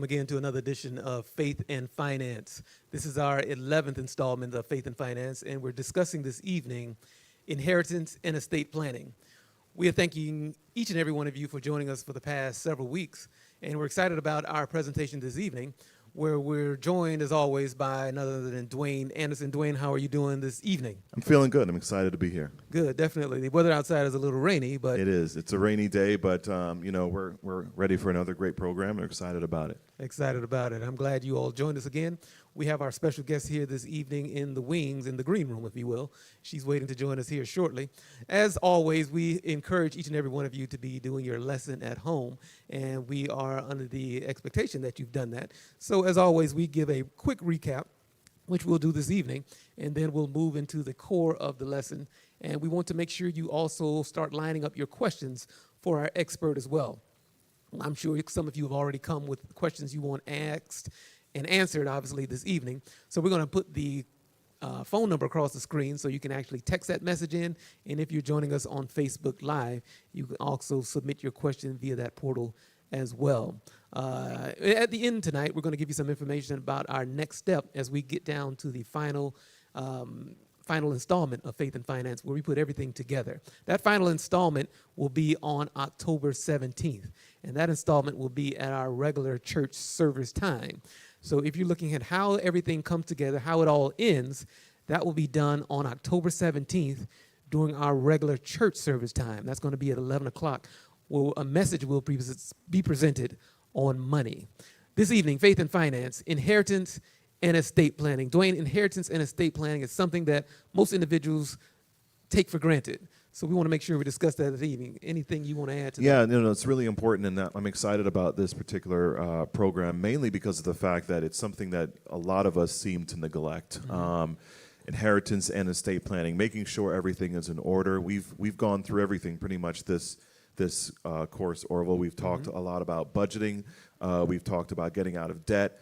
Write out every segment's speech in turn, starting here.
again to another edition of Faith and Finance. This is our 11th installment of Faith and Finance, and we're discussing this evening inheritance and estate planning. We are thanking each and every one of you for joining us for the past several weeks, and we're excited about our presentation this evening, where we're joined, as always, by none other than Dwayne Anderson. Dwayne, how are you doing this evening? I'm feeling good. I'm excited to be here. Good, definitely. The weather outside is a little rainy, but it is. It's a rainy day, but we're ready for another great program. We're excited about it. Excited about it. I'm glad you all joined us again. We have our special guest here this evening in the wings, in the green room, if you will. She's waiting to join us here shortly. As always, we encourage each and every one of you to be doing your lesson at home, and we are under the expectation that you've done that. So as always, we give a quick recap, which we'll do this evening, and then we'll move into the core of the lesson. And we want to make sure you also start lining up your questions for our expert as well. I'm sure some of you have already come with questions you want asked and answered, obviously, this evening. So we're going to put the phone number across the screen so you can actually text that message in. And if you're joining us on Facebook Live, you can also submit your question via that portal as well. At the end tonight, we're going to give you some information about our next step as we get down to the final installment of Faith and Finance, where we put everything together. That final installment will be on October 17th, and that installment will be at our regular church service time. So if you're looking at how everything comes together, how it all ends, that will be done on October 17th during our regular church service time. That's going to be at 11 o'clock, where a message will be presented on money. This evening, Faith and Finance, inheritance and estate planning. Dwayne, inheritance and estate planning is something that most individuals take for granted. So we want to make sure we discuss that this evening. Anything you want to add to that? Yeah, no, it's really important, and I'm excited about this particular program, mainly because of the fact that it's something that a lot of us seem to neglect. Inheritance and estate planning, making sure everything is in order. We've gone through everything pretty much this course, Orville. We've talked a lot about budgeting. We've talked about getting out of debt.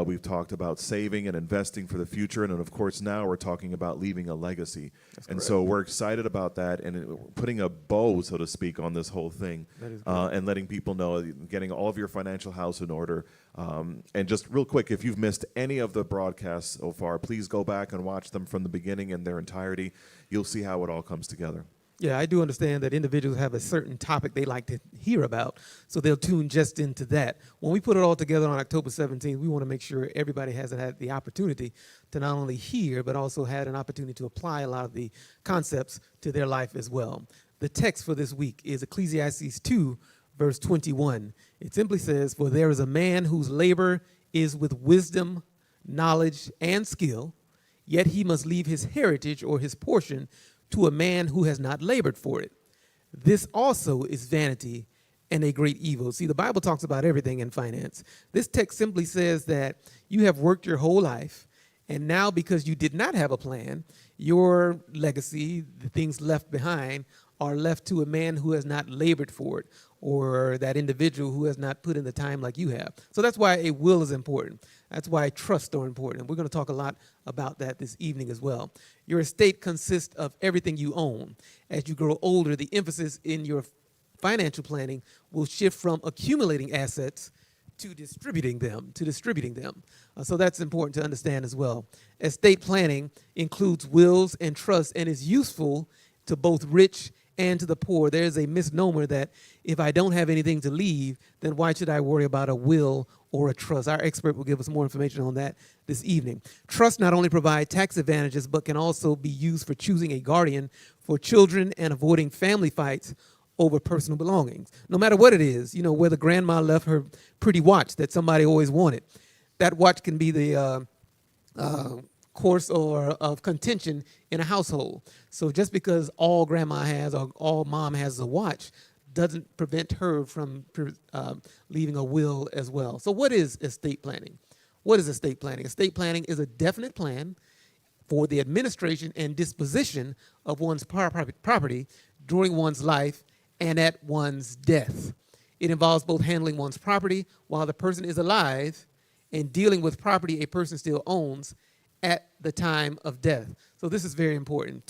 We've talked about saving and investing for the future. And then, of course, now we're talking about leaving a legacy. That's and correct. So we're excited about that and putting a bow, so to speak, on this whole thing. And letting people know, getting all of your financial house in order. And just real quick, if you've missed any of the broadcasts so far, please go back and watch them from the beginning in their entirety. You'll see how it all comes together. Yeah, I do understand that individuals have a certain topic they like to hear about, so they'll tune just into that. When we put it all together on October 17th, we want to make sure everybody has had the opportunity to not only hear, but also had an opportunity to apply a lot of the concepts to their life as well. The text for this week is Ecclesiastes 2, verse 21. It simply says, "For there is a man whose labor is with wisdom, knowledge, and skill, yet he must leave his heritage or his portion to a man who has not labored for it. This also is vanity and a great evil." See, the Bible talks about everything in finance. This text simply says that you have worked your whole life, and now because you did not have a plan, your legacy, the things left behind, are left to a man who has not labored for it, or that individual who has not put in the time like you have. So that's why a will is important. That's why trusts are important. And we're going to talk a lot about that this evening as well. Your estate consists of everything you own. As you grow older, the emphasis in your financial planning will shift from accumulating assets to distributing them. So that's important to understand as well. Estate planning includes wills and trusts and is useful to both rich and to the poor. There's a misnomer that if I don't have anything to leave, then why should I worry about a will or a trust? Our expert will give us more information on that this evening. Trusts not only provide tax advantages, but can also be used for choosing a guardian for children and avoiding family fights over personal belongings. No matter what it is, whether grandma left her pretty watch that somebody always wanted, that watch can be the course or of contention in a household. So just because all grandma has or all mom has a watch doesn't prevent her from leaving a will as well. So what is estate planning? What is estate planning? Estate planning is a definite plan for the administration and disposition of one's property during one's life and at one's death. It involves both handling one's property while the person is alive and dealing with property a person still owns at the time of death. So this is very important.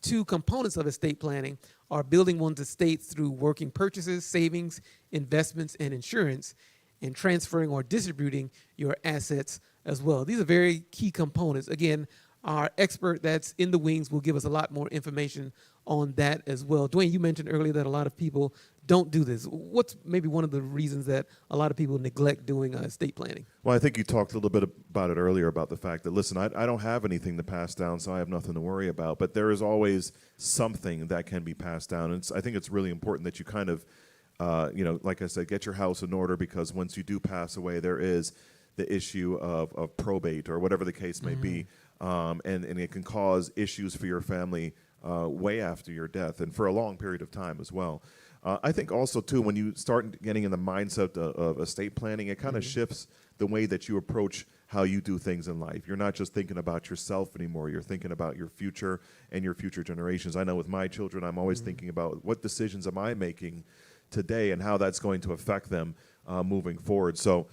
Two components of estate planning are building one's estate through working purchases, savings, investments, and insurance, and transferring or distributing your assets as well. These are very key components. Again, our expert that's in the wings will give us a lot more information on that as well. Dwayne, you mentioned earlier that a lot of people don't do this. What's maybe one of the reasons that a lot of people neglect doing estate planning? Well, I think you talked a little bit about it earlier about the fact that, listen, I don't have anything to pass down, so I have nothing to worry about. But there is always something that can be passed down. And I think it's really important that you kind of, like I said, get your house in order, because once you do pass away, there is the issue of probate or whatever the case may be. And it can cause issues for your family way after your death and for a long period of time as well. I think also, too, when you start getting in the mindset of estate planning, it kind of shifts the way that you approach how you do things in life. You're not just thinking about yourself anymore. You're thinking about your future and your future generations. I know with my children, I'm always thinking about what decisions am I making today and how that's going to affect them moving forward. So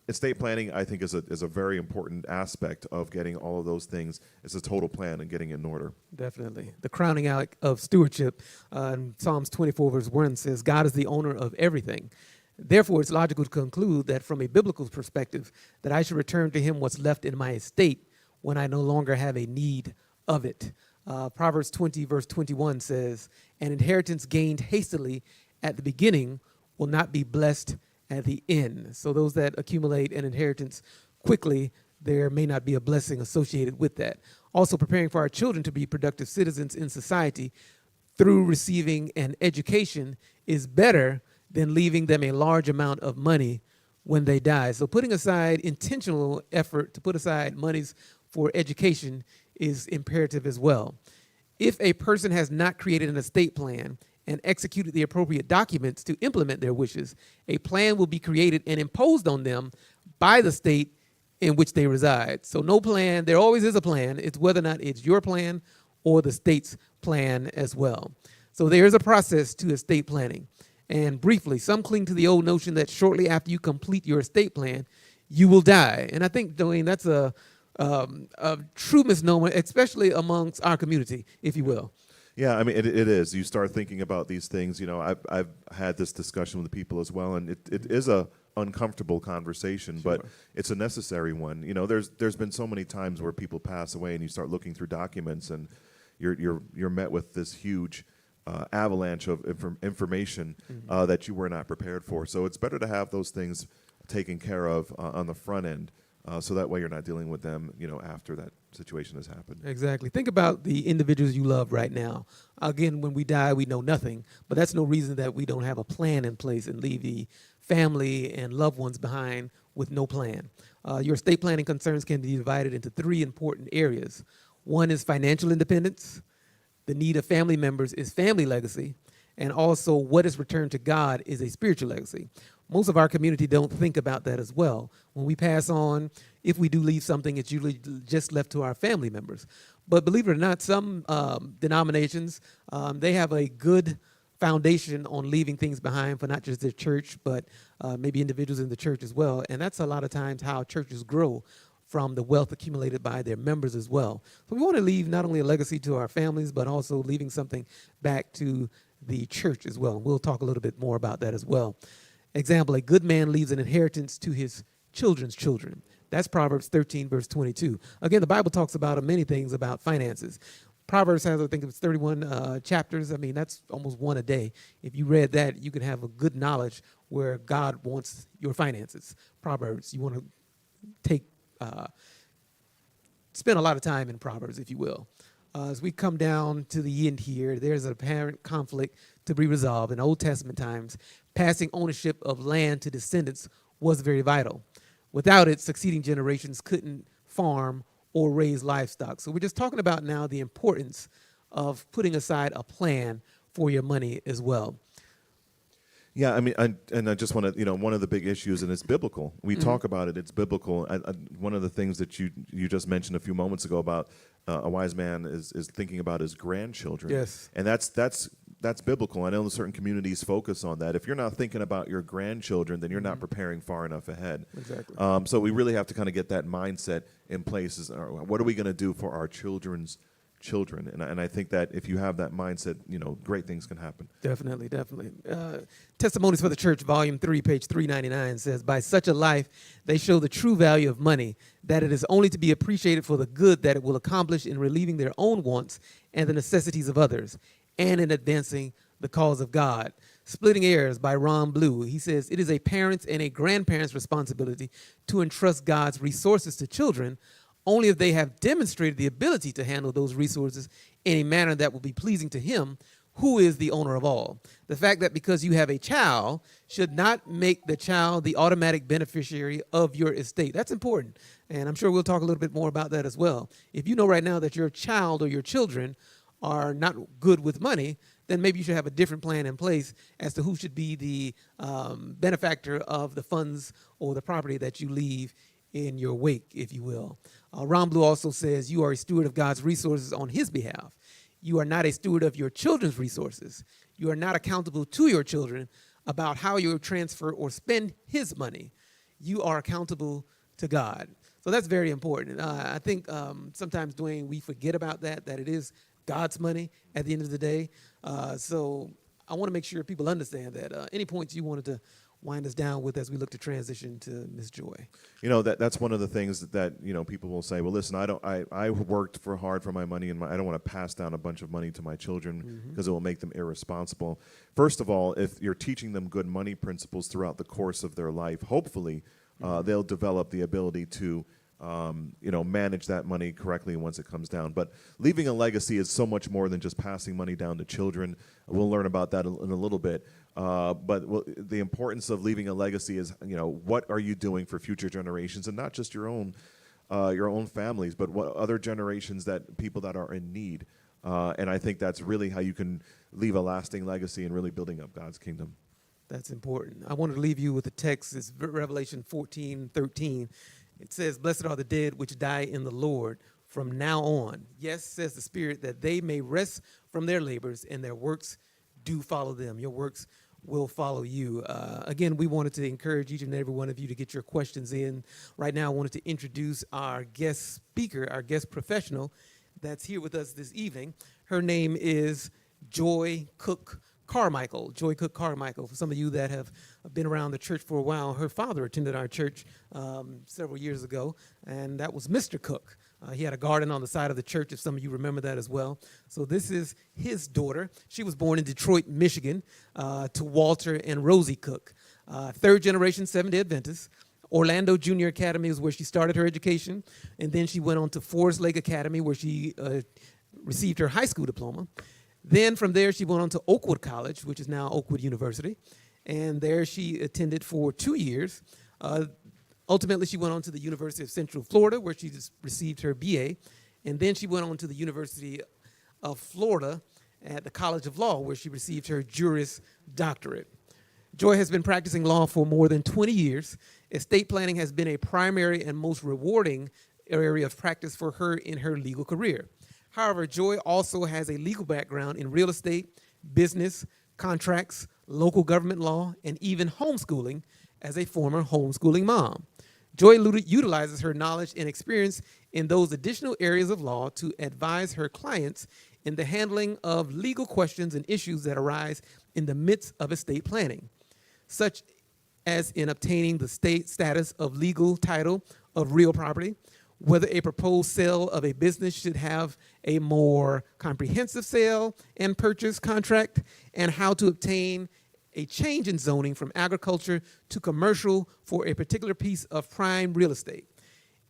estate planning, I think, is a very important aspect of getting all of those things. It's a total plan and getting it in order. Definitely. The crowning out of stewardship in Psalms 24, verse 1 says, God is the owner of everything. Therefore, it's logical to conclude that from a biblical perspective, that I should return to him what's left in my estate when I no longer have a need of it. Proverbs 20, verse 21 says, an inheritance gained hastily at the beginning will not be blessed at the end. So those that accumulate an inheritance quickly, there may not be a blessing associated with that. Also, preparing for our children to be productive citizens in society through receiving an education is better than leaving them a large amount of money when they die. So putting aside intentional effort to put aside monies for education is imperative as well. If a person has not created an estate plan and executed the appropriate documents to implement their wishes, a plan will be created and imposed on them by the state in which they reside. So no plan, there always is a plan. It's whether or not it's your plan or the state's plan as well. So there is a process to estate planning. And briefly, some cling to the old notion that shortly after you complete your estate plan, you will die. And I think, Dwayne, that's a true misnomer, especially amongst our community, if you will. Yeah, I mean, it is. You start thinking about these things. You know, I've had this discussion with the people as well, and it is a uncomfortable conversation, Sure. but it's a necessary one. You know, there's been so many times where people pass away, and you start looking through documents, and you're met with this huge avalanche of information that you were not prepared for. So it's better to have those things taken care of on the front end, so that way you're not dealing with them, you know, after that situation has happened. Exactly. Think about the individuals you love right now. Again, when we die, we know nothing, but that's no reason that we don't have a plan in place and leave the family and loved ones behind with no plan. Your estate planning concerns can be divided into three important areas. One is financial independence. The need of family members is family legacy. And also what is returned to God is a spiritual legacy. Most of our community don't think about that as well. When we pass on, if we do leave something, it's usually just left to our family members. But believe it or not, some denominations, they have a good foundation on leaving things behind for not just their church, but maybe individuals in the church as well. And that's a lot of times how churches grow, from the wealth accumulated by their members as well. So we want to leave not only a legacy to our families, but also leaving something back to the church as well. And we'll talk a little bit more about that as well. Example, a good man leaves an inheritance to his children's children. That's Proverbs 13, verse 22. Again, the Bible talks about many things about finances. Proverbs has, I think it's 31 chapters. I mean, that's almost one a day. If you read that, you can have a good knowledge where God wants your finances. Proverbs, you want to spend a lot of time in Proverbs, if you will. As we come down to the end here, there's an apparent conflict to be resolved. In Old Testament times, passing ownership of land to descendants was very vital. Without it, succeeding generations couldn't farm or raise livestock. So we're just talking about now the importance of putting aside a plan for your money as well. Yeah, I mean, I just want to, one of the big issues, and it's biblical. We talk about it; it's biblical. One of the things that you just mentioned a few moments ago about a wise man is thinking about his grandchildren. Yes, and that's biblical. I know certain communities focus on that. If you're not thinking about your grandchildren, then you're not preparing far enough ahead. Exactly. So we really have to kind of get that mindset in place. What are we going to do for our children's children. And I think that if you have that mindset, great things can happen. Definitely, definitely. Testimonies for the Church, Volume 3, page 399 says, by such a life, they show the true value of money, that it is only to be appreciated for the good that it will accomplish in relieving their own wants and the necessities of others, and in advancing the cause of God. Splitting Heirs by Ron Blue. He says, it is a parent's and a grandparent's responsibility to entrust God's resources to children only if they have demonstrated the ability to handle those resources in a manner that will be pleasing to him, who is the owner of all. The fact that because you have a child should not make the child the automatic beneficiary of your estate. That's important. And I'm sure we'll talk a little bit more about that as well. If you know right now that your child or your children are not good with money, then maybe you should have a different plan in place as to who should be the benefactor of the funds or the property that you leave in your wake, if you will. Ron Blue also says you are a steward of God's resources on his behalf. You are not a steward of your children's resources. You are not accountable to your children about how you transfer or spend his money. You are accountable to God. So that's very important. I think sometimes, Dwayne, we forget about that it is God's money at the end of the day. So I want to make sure people understand that. Any points you wanted to wind us down with as we look to transition to Ms. Joy? That's one of the things that people will say, well, listen, I worked hard for my money, and I don't want to pass down a bunch of money to my children because it will make them irresponsible. First of all, if you're teaching them good money principles throughout the course of their life, hopefully they'll develop the ability to manage that money correctly once it comes down. But leaving a legacy is so much more than just passing money down to children. We'll learn about that in a little bit. But the importance of leaving a legacy is, what are you doing for future generations, and not just your own families, but what other generations, people that are in need. And I think that's really how you can leave a lasting legacy and really building up God's kingdom. That's important. I wanted to leave you with the text. It's Revelation 14:13. It says, blessed are the dead which die in the Lord from now on. Yes, says the Spirit, that they may rest from their labors and their works do follow them. Your works will follow you. Again, we wanted to encourage each and every one of you to get your questions in. Right now, I wanted to introduce our guest speaker, our guest professional that's here with us this evening. Her name is Joy Cook Carmichael. Joy Cook Carmichael. For some of you that have been around the church for a while, her father attended our church several years ago, and that was Mr. Cook. He had a garden on the side of the church, if some of you remember that as well. So this is his daughter. She was born in Detroit, Michigan, to Walter and Rosie Cook. Third generation Seventh-day Adventist. Orlando Junior Academy is where she started her education, and then she went on to Forest Lake Academy, where she received her high school diploma. Then from there, she went on to Oakwood College, which is now Oakwood University. And there she attended for 2 years. Ultimately, she went on to the University of Central Florida, where she just received her BA. And then she went on to the University of Florida at the College of Law, where she received her Juris Doctorate. Joy has been practicing law for more than 20 years. Estate planning has been a primary and most rewarding area of practice for her in her legal career. However, Joy also has a legal background in real estate, business, contracts, local government law, and even homeschooling as a former homeschooling mom. Joy utilizes her knowledge and experience in those additional areas of law to advise her clients in the handling of legal questions and issues that arise in the midst of estate planning, such as in obtaining the state status of legal title of real property, whether a proposed sale of a business should have a more comprehensive sale and purchase contract, and how to obtain a change in zoning from agriculture to commercial for a particular piece of prime real estate.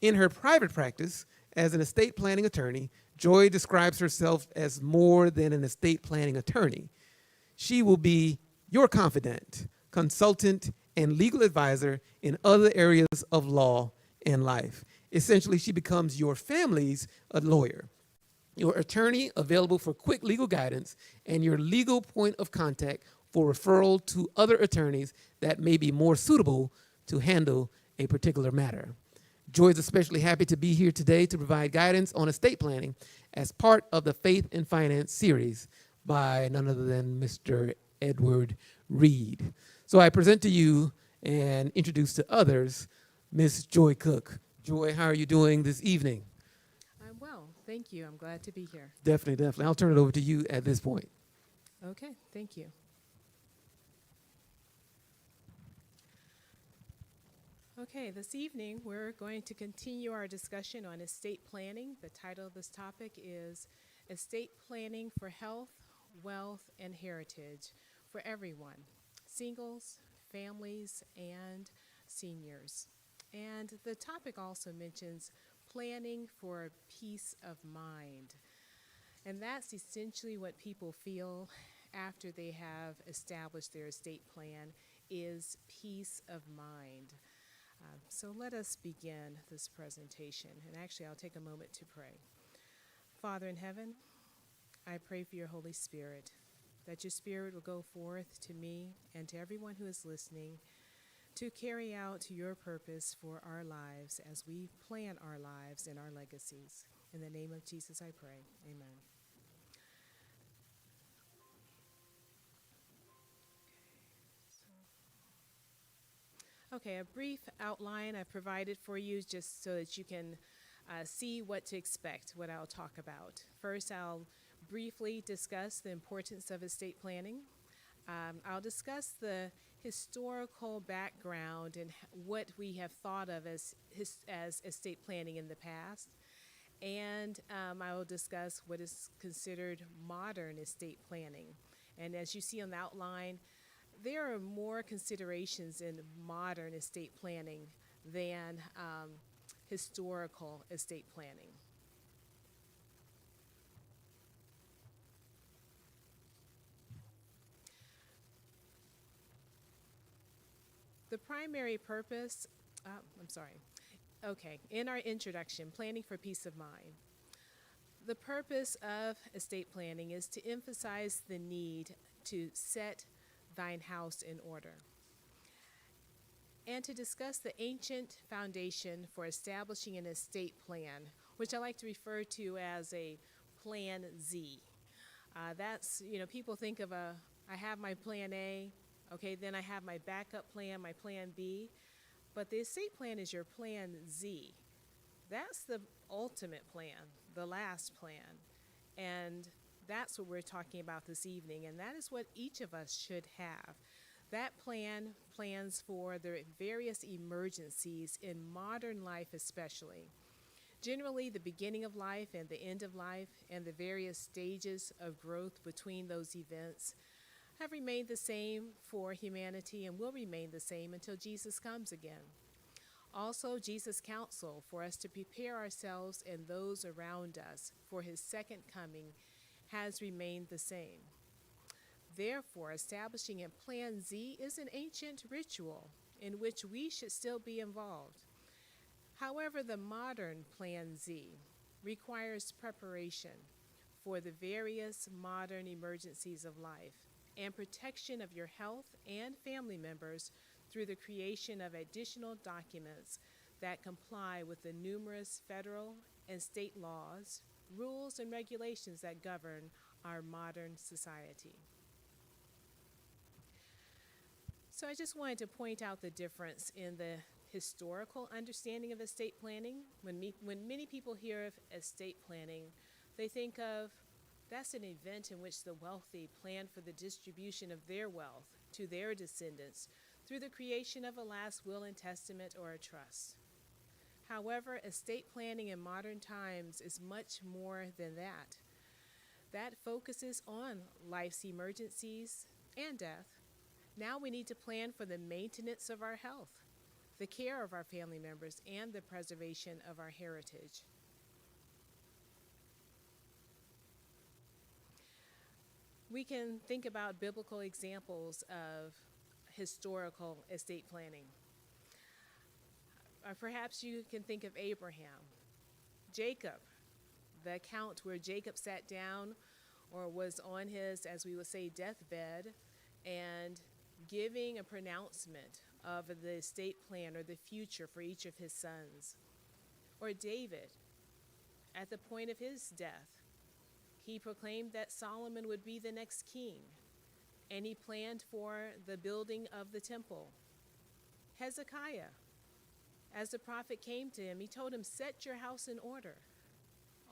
In her private practice as an estate planning attorney, Joy describes herself as more than an estate planning attorney. She will be your confidant, consultant, and legal advisor in other areas of law and life. Essentially, she becomes your family's lawyer, your attorney available for quick legal guidance, and your legal point of contact for referral to other attorneys that may be more suitable to handle a particular matter. Joy is especially happy to be here today to provide guidance on estate planning as part of the Faith and Finance series by none other than Mr. Edward Reed. So I present to you and introduce to others Miss Joy Cook. Joy, how are you doing this evening? I'm well. Thank you. I'm glad to be here. Definitely, definitely. I'll turn it over to you at this point. Okay, thank you. Okay, this evening we're going to continue our discussion on estate planning. The title of this topic is Estate Planning for Health, Wealth, and Heritage for Everyone, Singles, Families, and Seniors. And the topic also mentions planning for peace of mind. And that's essentially what people feel after they have established their estate plan is peace of mind. So let us begin this presentation. And actually, I'll take a moment to pray. Father in heaven, I pray for your Holy Spirit, that your Spirit will go forth to me and to everyone who is listening to carry out your purpose for our lives as we plan our lives and our legacies. In the name of Jesus, I pray. Amen. Okay, a brief outline I've provided for you just so that you can see what to expect, what I'll talk about. First, I'll briefly discuss the importance of estate planning. I'll discuss the historical background and what we have thought of as estate planning in the past. And I will discuss what is considered modern estate planning. And as you see on the outline, there are more considerations in modern estate planning than historical estate planning. The primary purpose, in our introduction, Planning for Peace of Mind. The purpose of estate planning is to emphasize the need to set thine house in order, and to discuss the ancient foundation for establishing an estate plan, which I like to refer to as a Plan Z. People think of I have my Plan A, okay, then I have my backup plan, my Plan B, but the estate plan is your Plan Z. That's the ultimate plan, the last plan, and that's what we're talking about this evening, and that is what each of us should have. That plan plans for the various emergencies in modern life especially. Generally, the beginning of life and the end of life and the various stages of growth between those events have remained the same for humanity and will remain the same until Jesus comes again. Also, Jesus' counsel for us to prepare ourselves and those around us for his second coming has remained the same. Therefore, establishing a Plan Z is an ancient ritual in which we should still be involved. However, the modern Plan Z requires preparation for the various modern emergencies of life and protection of your health and family members through the creation of additional documents that comply with the numerous federal and state laws, rules, and regulations that govern our modern society. So I just wanted to point out the difference in the historical understanding of estate planning. When many people hear of estate planning, they think of that's an event in which the wealthy plan for the distribution of their wealth to their descendants through the creation of a last will and testament or a trust. However, estate planning in modern times is much more than that. That focuses on life's emergencies and death. Now we need to plan for the maintenance of our health, the care of our family members, and the preservation of our heritage. We can think about biblical examples of historical estate planning. Perhaps you can think of Abraham, Jacob, the account where Jacob sat down or was on his, as we would say, deathbed and giving a pronouncement of the estate plan or the future for each of his sons. Or David, at the point of his death, he proclaimed that Solomon would be the next king, and he planned for the building of the temple. Hezekiah, as the prophet came to him, he told him, set your house in order.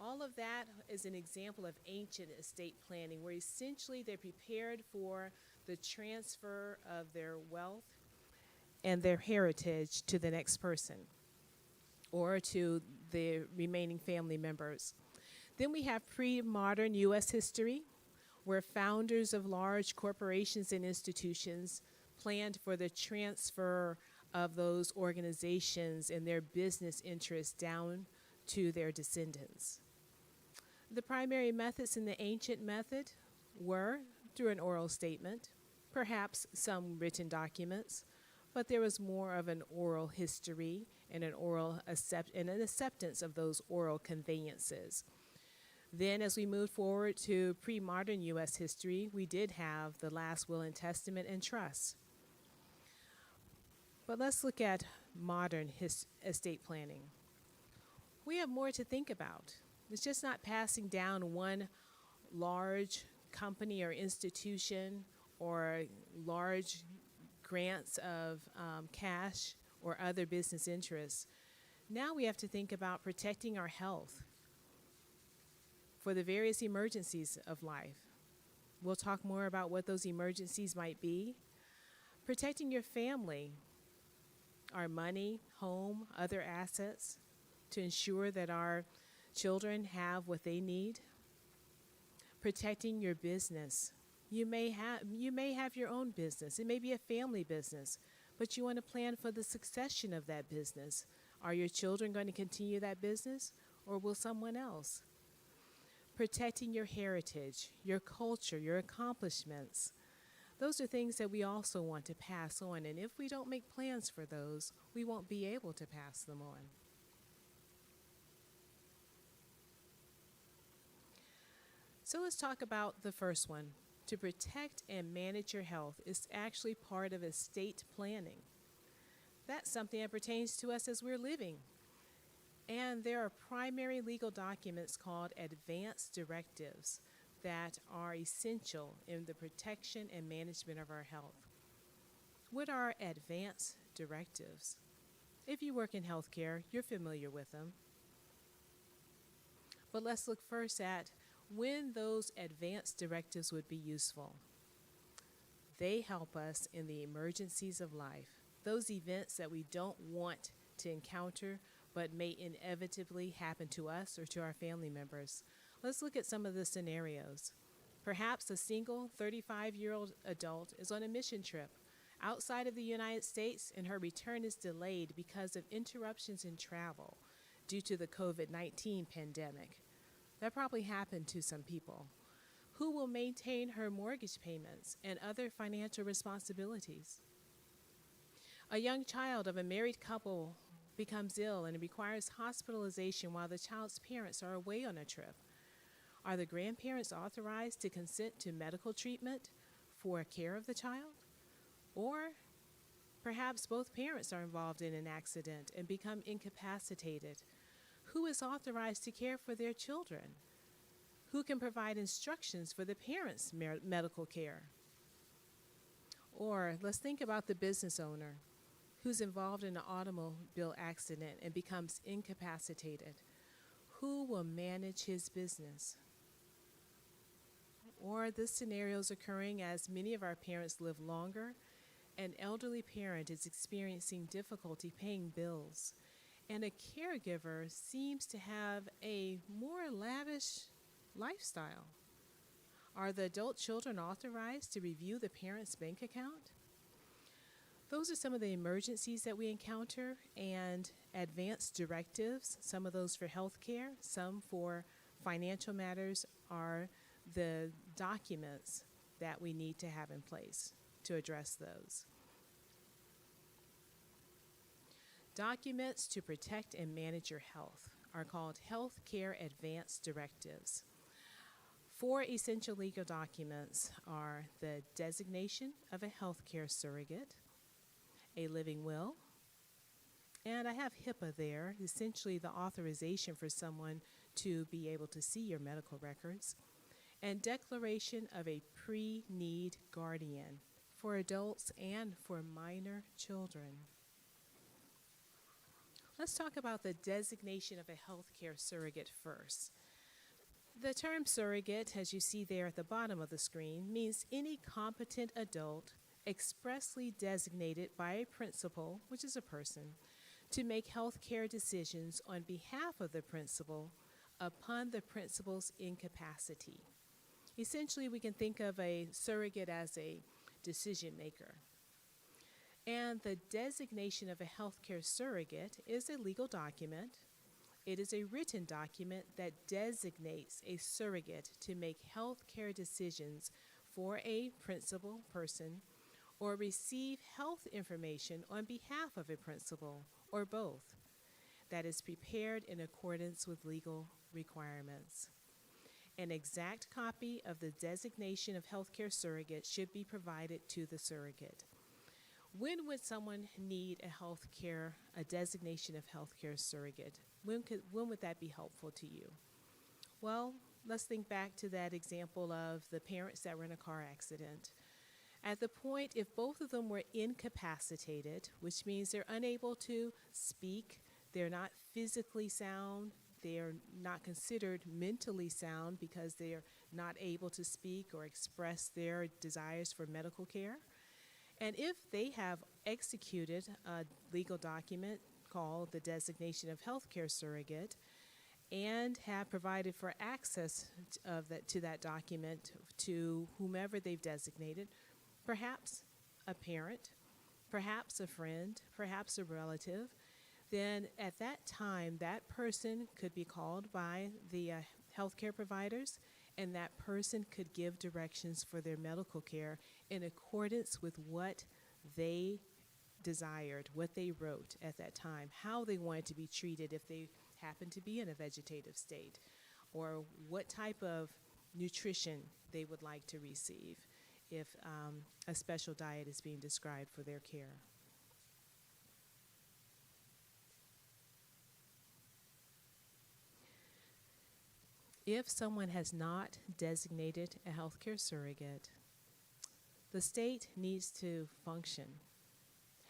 All of that is an example of ancient estate planning, where essentially they're prepared for the transfer of their wealth and their heritage to the next person or to the remaining family members. Then we have pre-modern U.S. history, where founders of large corporations and institutions planned for the transfer of those organizations and their business interests down to their descendants. The primary methods in the ancient method were through an oral statement, perhaps some written documents, but there was more of an oral history and an acceptance of those oral conveyances. Then, as we moved forward to pre-modern U.S. history, we did have the last will and testament and trust. But let's look at modern estate planning. We have more to think about. It's just not passing down one large company or institution or large grants of cash or other business interests. Now we have to think about protecting our health for the various emergencies of life. We'll talk more about what those emergencies might be. Protecting your family, our money, home, other assets, to ensure that our children have what they need. Protecting your business. You may have your own business. It may be a family business, but you want to plan for the succession of that business. Are your children going to continue that business, or will someone else? Protecting your heritage, your culture, your accomplishments. Those are things that we also want to pass on, and if we don't make plans for those, we won't be able to pass them on. So let's talk about the first one. To protect and manage your health is actually part of estate planning. That's something that pertains to us as we're living. And there are primary legal documents called advance directives that are essential in the protection and management of our health. What are advance directives? If you work in healthcare, you're familiar with them. But let's look first at when those advance directives would be useful. They help us in the emergencies of life, those events that we don't want to encounter but may inevitably happen to us or to our family members. Let's look at some of the scenarios. Perhaps a single 35-year-old adult is on a mission trip outside of the United States, and her return is delayed because of interruptions in travel due to the COVID-19 pandemic. That probably happened to some people. Who will maintain her mortgage payments and other financial responsibilities? A young child of a married couple becomes ill and requires hospitalization while the child's parents are away on a trip. Are the grandparents authorized to consent to medical treatment for care of the child? Or perhaps both parents are involved in an accident and become incapacitated. Who is authorized to care for their children? Who can provide instructions for the parents' medical care? Or let's think about the business owner who's involved in an automobile accident and becomes incapacitated. Who will manage his business? Or this scenario is occurring as many of our parents live longer. An elderly parent is experiencing difficulty paying bills, and a caregiver seems to have a more lavish lifestyle. Are the adult children authorized to review the parent's bank account? Those are some of the emergencies that we encounter, and advance directives, some of those for health care, some for financial matters, are the documents that we need to have in place to address those. Documents to protect and manage your health are called Health Care Advance Directives. 4 essential legal documents are the designation of a healthcare surrogate, a living will, and I have HIPAA there, essentially the authorization for someone to be able to see your medical records, and declaration of a pre-need guardian for adults and for minor children. Let's talk about the designation of a healthcare surrogate first. The term surrogate, as you see there at the bottom of the screen, means any competent adult expressly designated by a principal, which is a person, to make health care decisions on behalf of the principal upon the principal's incapacity. Essentially, we can think of a surrogate as a decision maker. And the designation of a healthcare surrogate is a legal document. It is a written document that designates a surrogate to make healthcare decisions for a principal person or receive health information on behalf of a principal or both that is prepared in accordance with legal requirements. An exact copy of the designation of healthcare surrogate should be provided to the surrogate. When would someone need a designation of healthcare surrogate? When would that be helpful to you? Well, let's think back to that example of the parents that were in a car accident. At the point, if both of them were incapacitated, which means they're unable to speak, they're not physically sound, they're not considered mentally sound because they're not able to speak or express their desires for medical care. And if they have executed a legal document called the Designation of Healthcare Surrogate and have provided for access to that document to whomever they've designated, perhaps a parent, perhaps a friend, perhaps a relative, then at that time, that person could be called by the healthcare providers, and that person could give directions for their medical care in accordance with what they desired, what they wrote at that time, how they wanted to be treated if they happened to be in a vegetative state, or what type of nutrition they would like to receive if a special diet is being described for their care. If someone has not designated a healthcare surrogate, the state needs to function.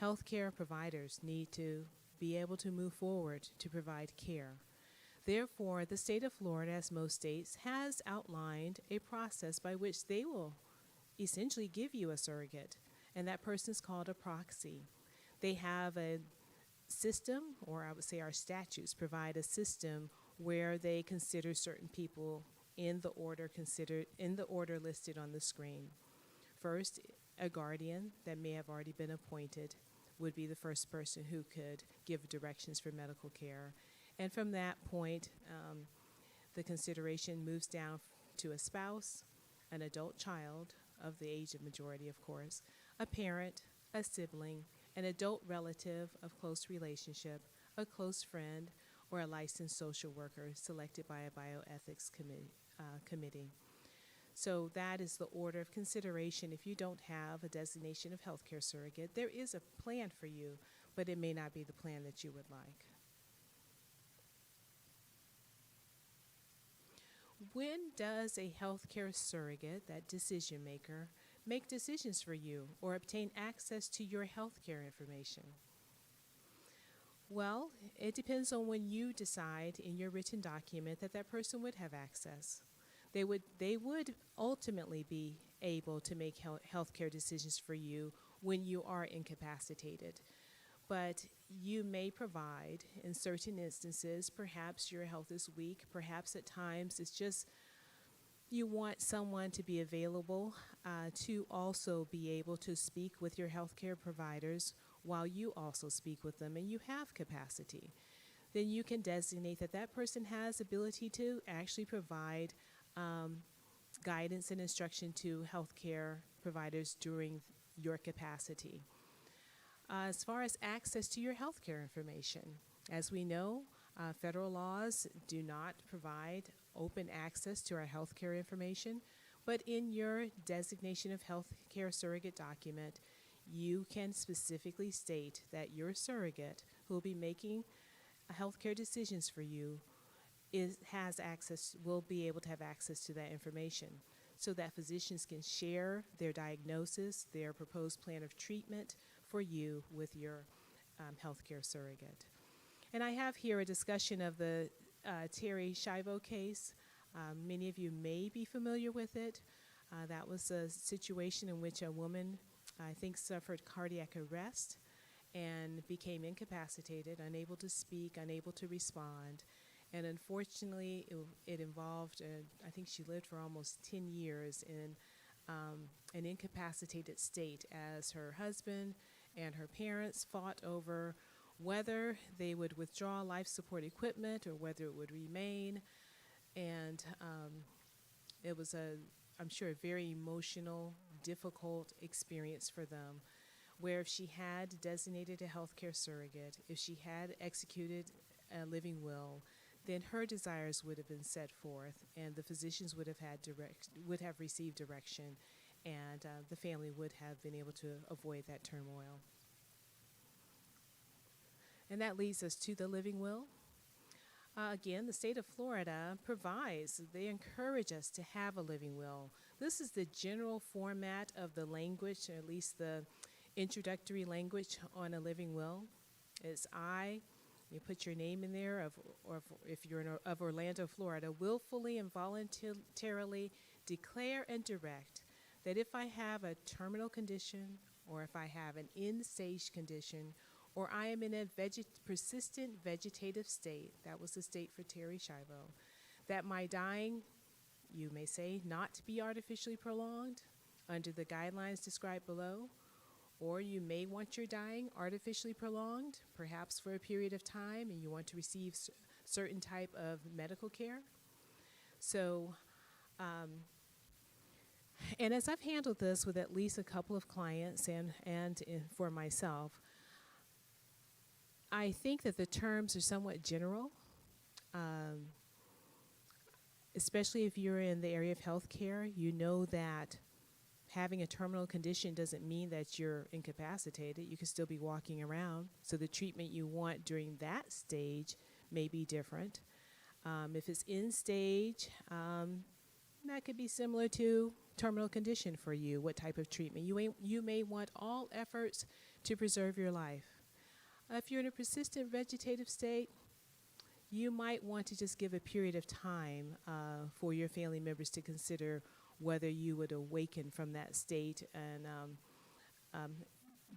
Healthcare providers need to be able to move forward to provide care. Therefore, the state of Florida, as most states, has outlined a process by which they will essentially give you a surrogate, and that person is called a proxy. They have a system, or I would say our statutes provide a system where they consider certain people in the order listed on the screen. First, a guardian that may have already been appointed would be the first person who could give directions for medical care. And from that point, the consideration moves down to a spouse, an adult child of the age of majority, of course, a parent, a sibling, an adult relative of close relationship, a close friend, or a licensed social worker selected by a bioethics committee. So that is the order of consideration. If you don't have a designation of healthcare surrogate, there is a plan for you, but it may not be the plan that you would like. When does a healthcare surrogate, that decision maker, make decisions for you or obtain access to your healthcare information? Well, it depends on when you decide in your written document that that person would have access. They would ultimately be able to make healthcare decisions for you when you are incapacitated. But you may provide, in certain instances, perhaps your health is weak, perhaps at times it's just you want someone to be available to also be able to speak with your healthcare providers while you also speak with them and you have capacity. Then you can designate that that person has ability to actually provide guidance and instruction to healthcare providers during your capacity. As far as access to your healthcare information, as we know, federal laws do not provide open access to our healthcare information, but in your designation of healthcare surrogate document, you can specifically state that your surrogate who will be making healthcare decisions for you will be able to have access to that information so that physicians can share their diagnosis, their proposed plan of treatment for you with your healthcare surrogate. And I have here a discussion of the Terry Schiavo case. Many of you may be familiar with it. That was a situation in which a woman, I think, suffered cardiac arrest and became incapacitated, unable to speak, unable to respond. And unfortunately, it involved, I think she lived for almost 10 years in an incapacitated state as her husband and her parents fought over whether they would withdraw life support equipment or whether it would remain. And it was I'm sure, a very emotional, difficult experience for them, where if she had designated a healthcare surrogate, if she had executed a living will, then her desires would have been set forth, and the physicians would have received direction, and the family would have been able to avoid that turmoil. And that leads us to the living will. Again, the state of Florida they encourage us to have a living will. This is the general format of the language, or at least the introductory language on a living will. It's you put your name in there, or if you're of Orlando, Florida, willfully and voluntarily declare and direct that if I have a terminal condition, or if I have an end-stage condition, or I am in a persistent vegetative state, that was the state for Terry Schiavo, that my dying, you may say, not be artificially prolonged under the guidelines described below, or you may want your dying artificially prolonged, perhaps for a period of time, and you want to receive certain type of medical care. So, and as I've handled this with at least a couple of clients and for myself, I think that the terms are somewhat general, especially if you're in the area of healthcare. You know that having a terminal condition doesn't mean that you're incapacitated. You can still be walking around. So the treatment you want during that stage may be different. If it's end stage, that could be similar to terminal condition for you, what type of treatment. You may want all efforts to preserve your life. If you're in a persistent vegetative state, you might want to just give a period of time for your family members to consider whether you would awaken from that state and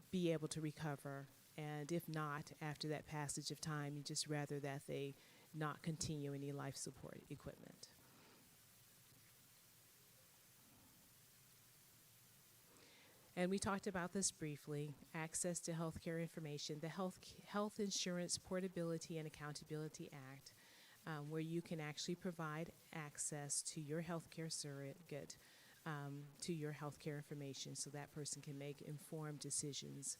be able to recover. And if not, after that passage of time, you just rather that they not continue any life support equipment. And we talked about this briefly, access to healthcare information, the Health Insurance Portability and Accountability Act, where you can actually provide access to your healthcare surrogate, to your healthcare information, so that person can make informed decisions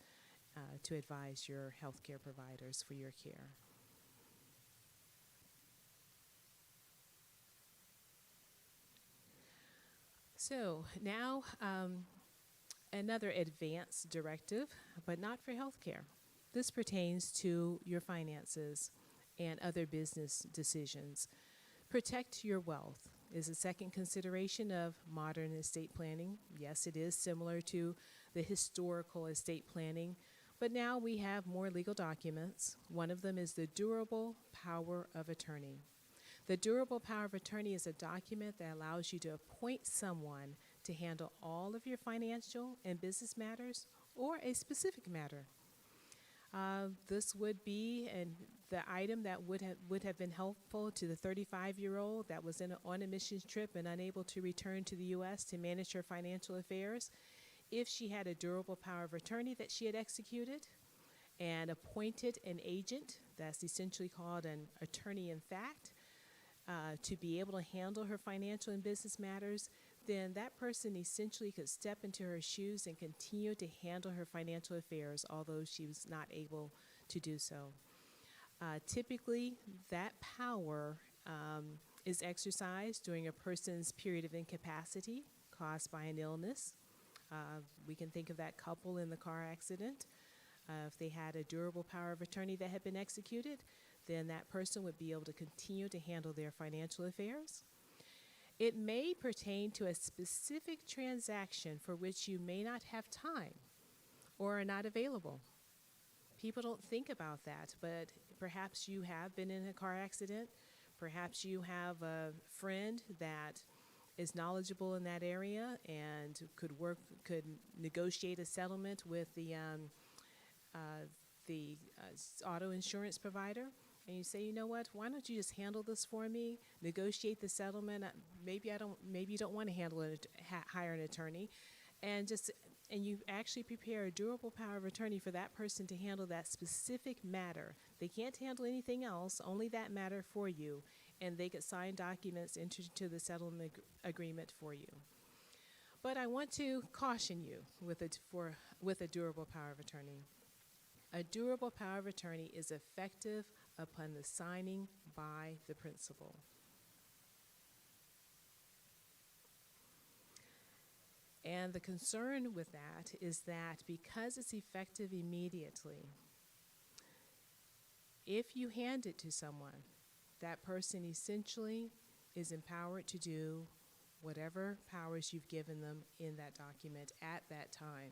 to advise your healthcare providers for your care. So now, another advanced directive, but not for healthcare. This pertains to your finances and other business decisions. Protect your wealth is a second consideration of modern estate planning. Yes, it is similar to the historical estate planning, but now we have more legal documents. One of them is the Durable Power of Attorney. The Durable Power of Attorney is a document that allows you to appoint someone to handle all of your financial and business matters or a specific matter. This would be the item that would have been helpful to the 35-year-old that was on a mission trip and unable to return to the U.S. to manage her financial affairs. If she had a durable power of attorney that she had executed and appointed an agent, that's essentially called an attorney in fact, to be able to handle her financial and business matters, then that person essentially could step into her shoes and continue to handle her financial affairs, although she was not able to do so. Typically, that power is exercised during a person's period of incapacity caused by an illness. We can think of that couple in the car accident. If they had a durable power of attorney that had been executed, then that person would be able to continue to handle their financial affairs. It may pertain to a specific transaction for which you may not have time or are not available. People don't think about that, but perhaps you have been in a car accident. Perhaps you have a friend that is knowledgeable in that area and could negotiate a settlement with the auto insurance provider, and you say, you know what, why don't you just handle this for me, negotiate the settlement. Maybe you don't want to handle it, hire an attorney, and you actually prepare a durable power of attorney for that person to handle that specific matter. They can't handle anything else, only that matter for you, and they could sign documents into the settlement agreement for you. But I want to caution you with a durable power of attorney. A durable power of attorney is effective upon the signing by the principal. And the concern with that is that because it's effective immediately, if you hand it to someone, that person essentially is empowered to do whatever powers you've given them in that document at that time.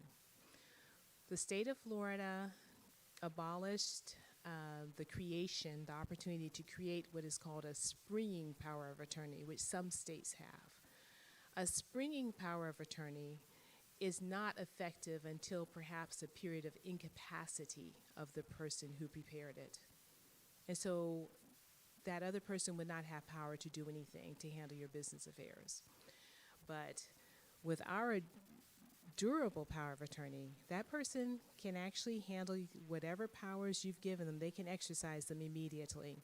The state of Florida abolished the opportunity to create what is called a springing power of attorney, which some states have. A springing power of attorney is not effective until perhaps a period of incapacity of the person who prepared it. And so that other person would not have power to do anything to handle your business affairs. But with our durable power of attorney, that person can actually handle whatever powers you've given them. They can exercise them immediately.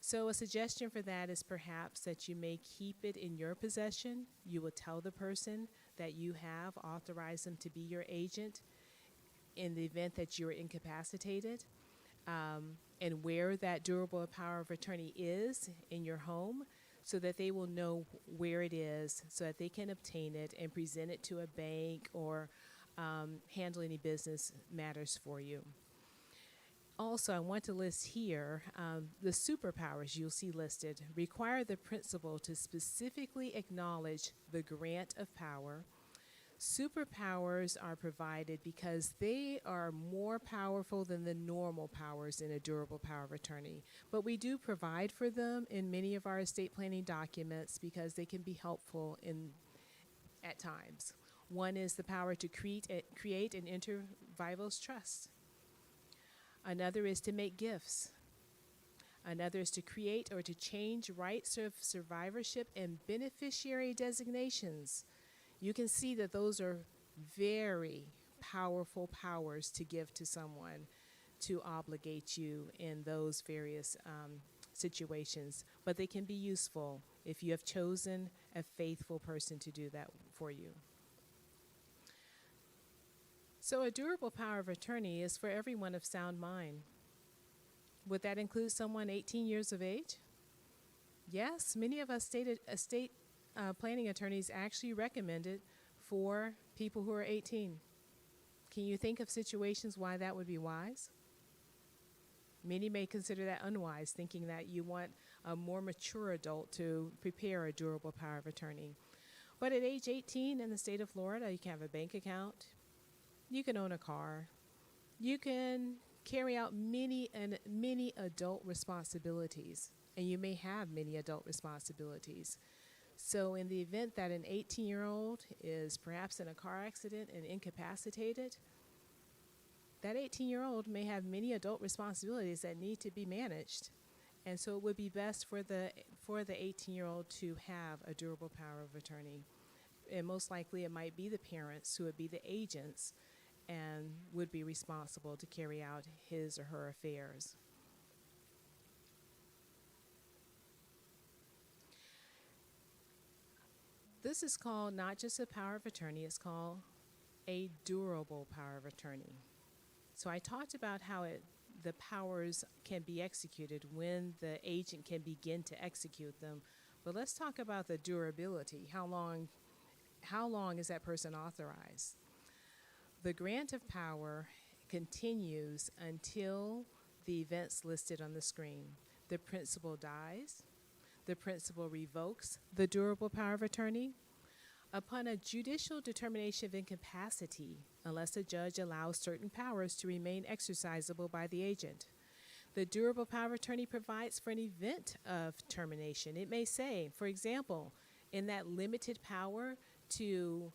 So a suggestion for that is perhaps that you may keep it in your possession. You will tell the person that you have authorized them to be your agent in the event that you're incapacitated, and where that durable power of attorney is in your home, so that they will know where it is, so that they can obtain it and present it to a bank or handle any business matters for you. Also, I want to list here the superpowers you'll see listed require the principal to specifically acknowledge the grant of power. Superpowers are provided because they are more powerful than the normal powers in a durable power of attorney. But we do provide for them in many of our estate planning documents because they can be helpful at times. One is the power to create and enter Vival's trust. Another is to make gifts. Another is to create or to change rights of survivorship and beneficiary designations. You can see that those are very powerful powers to give to someone to obligate you in those various situations. But they can be useful if you have chosen a faithful person to do that for you. So a durable power of attorney is for everyone of sound mind. Would that include someone 18 years of age? Yes, many of us estate planning attorneys actually recommend it for people who are 18. Can you think of situations why that would be wise? Many may consider that unwise, thinking that you want a more mature adult to prepare a durable power of attorney. But at age 18 in the state of Florida, you can have a bank account, you can own a car, you can carry out many adult responsibilities, and you may have many adult responsibilities. So in the event that an 18-year-old is perhaps in a car accident and incapacitated, that 18-year-old may have many adult responsibilities that need to be managed. And so it would be best for the 18-year-old to have a durable power of attorney. And most likely it might be the parents who would be the agents and would be responsible to carry out his or her affairs. This is called not just a power of attorney, it's called a durable power of attorney. So I talked about how the powers can be executed when the agent can begin to execute them. But let's talk about the durability. How long is that person authorized? The grant of power continues until the events listed on the screen. The principal dies. The principal revokes the durable power of attorney. Upon a judicial determination of incapacity, unless a judge allows certain powers to remain exercisable by the agent. The durable power of attorney provides for an event of termination. It may say, for example, in that limited power to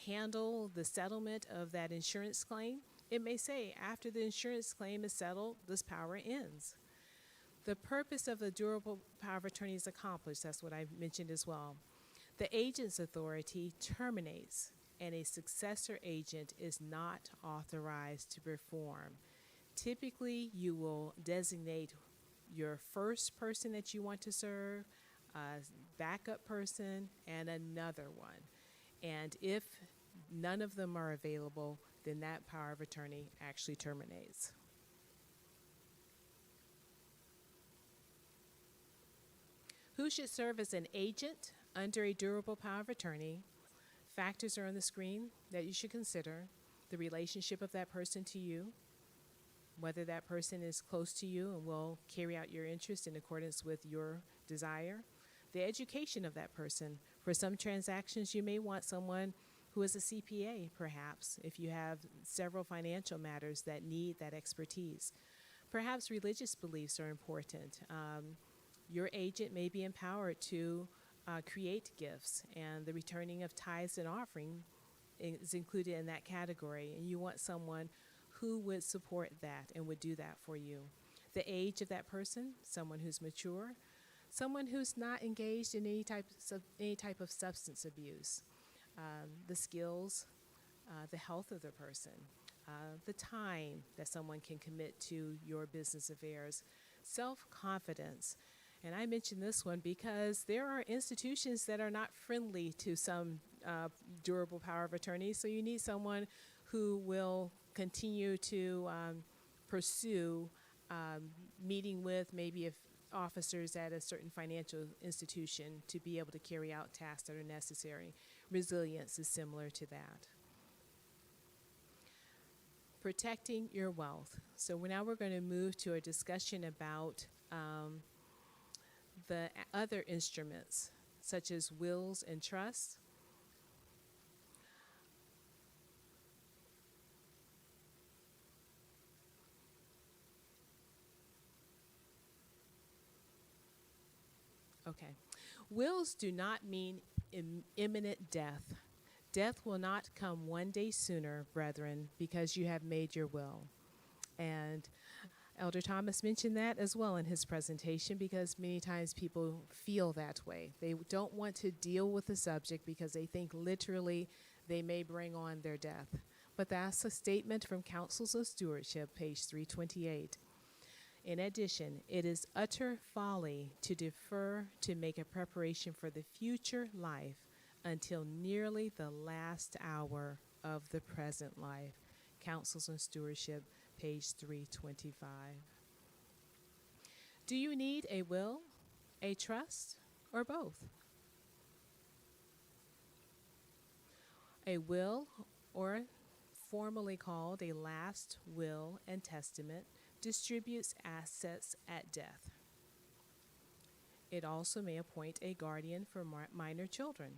handle the settlement of that insurance claim, it may say, after the insurance claim is settled, this power ends. The purpose of the durable power of attorney is accomplished. That's what I mentioned as well. The agent's authority terminates, and a successor agent is not authorized to perform. Typically, you will designate your first person that you want to serve, a backup person, and another one. And if none of them are available, then that power of attorney actually terminates. Who should serve as an agent under a durable power of attorney? Factors are on the screen that you should consider. The relationship of that person to you, whether that person is close to you and will carry out your interest in accordance with your desire. The education of that person. For some transactions, you may want someone who is a CPA, perhaps, if you have several financial matters that need that expertise. Perhaps religious beliefs are important. Your agent may be empowered to create gifts, and the returning of tithes and offering is included in that category, and you want someone who would support that and would do that for you. The age of that person, someone who's mature, someone who's not engaged in any type of substance abuse, the skills, the health of the person, the time that someone can commit to your business affairs, self-confidence. And I mention this one because there are institutions that are not friendly to some durable power of attorney, so you need someone who will continue to pursue meeting with maybe if officers at a certain financial institution to be able to carry out tasks that are necessary. Resilience is similar to that. Protecting your wealth. So now we're going to move to a discussion about the other instruments, such as wills and trusts. Okay. Wills do not mean imminent death. Death will not come one day sooner, brethren, because you have made your will. And Elder Thomas mentioned that as well in his presentation, because many times people feel that way. They don't want to deal with the subject because they think literally they may bring on their death. But that's a statement from Councils of Stewardship, page 328. In addition, it is utter folly to defer to make a preparation for the future life until nearly the last hour of the present life. Councils on Stewardship, page 325. Do you need a will, a trust, or both? A will, or formally called a last will and testament, distributes assets at death. It also may appoint a guardian for minor children.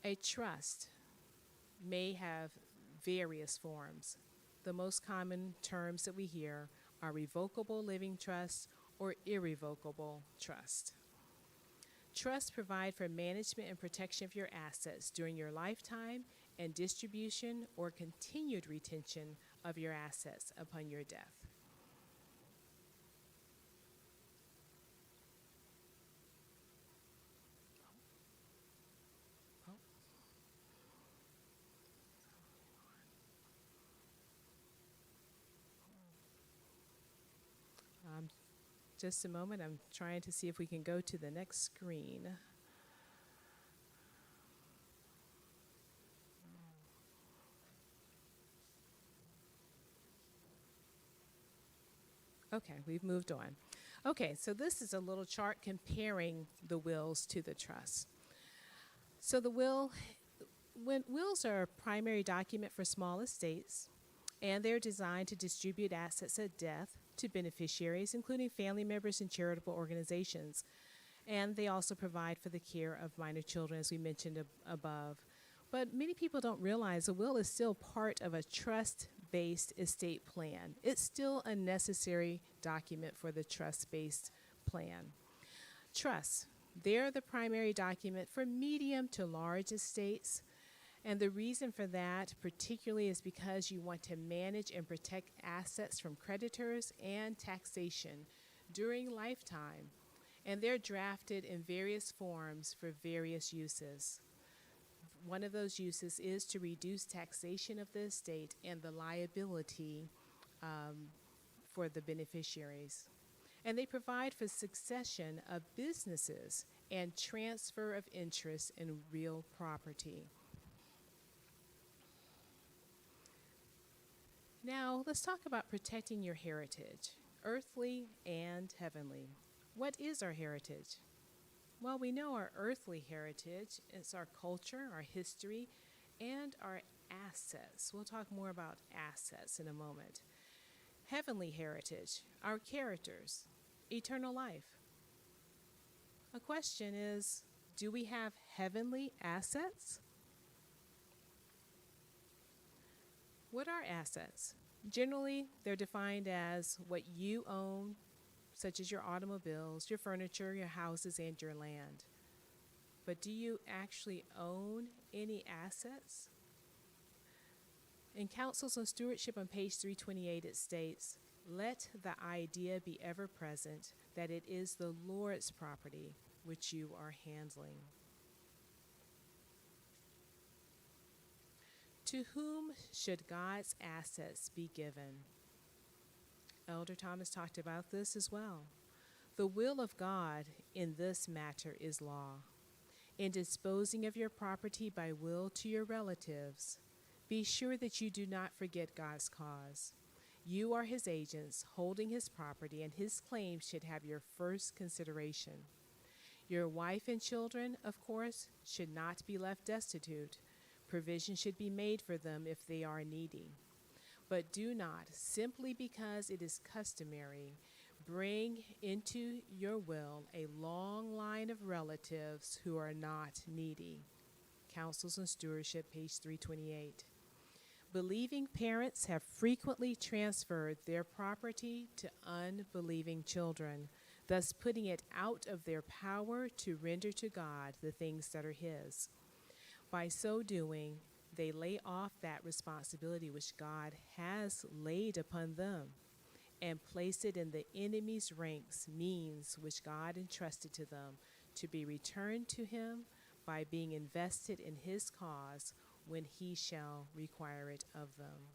A trust may have various forms. The most common terms that we hear are revocable living trust or irrevocable trust. Trusts provide for management and protection of your assets during your lifetime and distribution or continued retention of your assets upon your death. Just a moment, I'm trying to see if we can go to the next screen. Okay, we've moved on. Okay, so this is a little chart comparing the wills to the trust. So the wills are a primary document for small estates, and they're designed to distribute assets at death to beneficiaries, including family members and charitable organizations. And they also provide for the care of minor children, as we mentioned above. But many people don't realize a will is still part of a trust-based trust-based estate plan. It's still a necessary document for the trust-based plan. Trusts, they're the primary document for medium to large estates. And the reason for that particularly is because you want to manage and protect assets from creditors and taxation during lifetime. And they're drafted in various forms for various uses. One of those uses is to reduce taxation of the estate and the liability for the beneficiaries. And they provide for succession of businesses and transfer of interest in real property. Now, let's talk about protecting your heritage, earthly and heavenly. What is our heritage? Well, we know our earthly heritage. It's our culture, our history, and our assets. We'll talk more about assets in a moment. Heavenly heritage, our characters, eternal life. A question is, do we have heavenly assets? What are assets? Generally, they're defined as what you own, such as your automobiles, your furniture, your houses, and your land. But do you actually own any assets? In Counsels on Stewardship on page 328, it states, "Let the idea be ever present that it is the Lord's property which you are handling." To whom should God's assets be given? Elder Thomas talked about this as well. The will of God in this matter is law. In disposing of your property by will to your relatives, be sure that you do not forget God's cause. You are his agents holding his property, and his claims should have your first consideration. Your wife and children, of course, should not be left destitute. Provision should be made for them if they are needy. But do not, simply because it is customary, bring into your will a long line of relatives who are not needy. Counsels on Stewardship, page 328. Believing parents have frequently transferred their property to unbelieving children, thus putting it out of their power to render to God the things that are his. By so doing, they lay off that responsibility which God has laid upon them and place it in the enemy's ranks, means which God entrusted to them to be returned to him by being invested in his cause when he shall require it of them.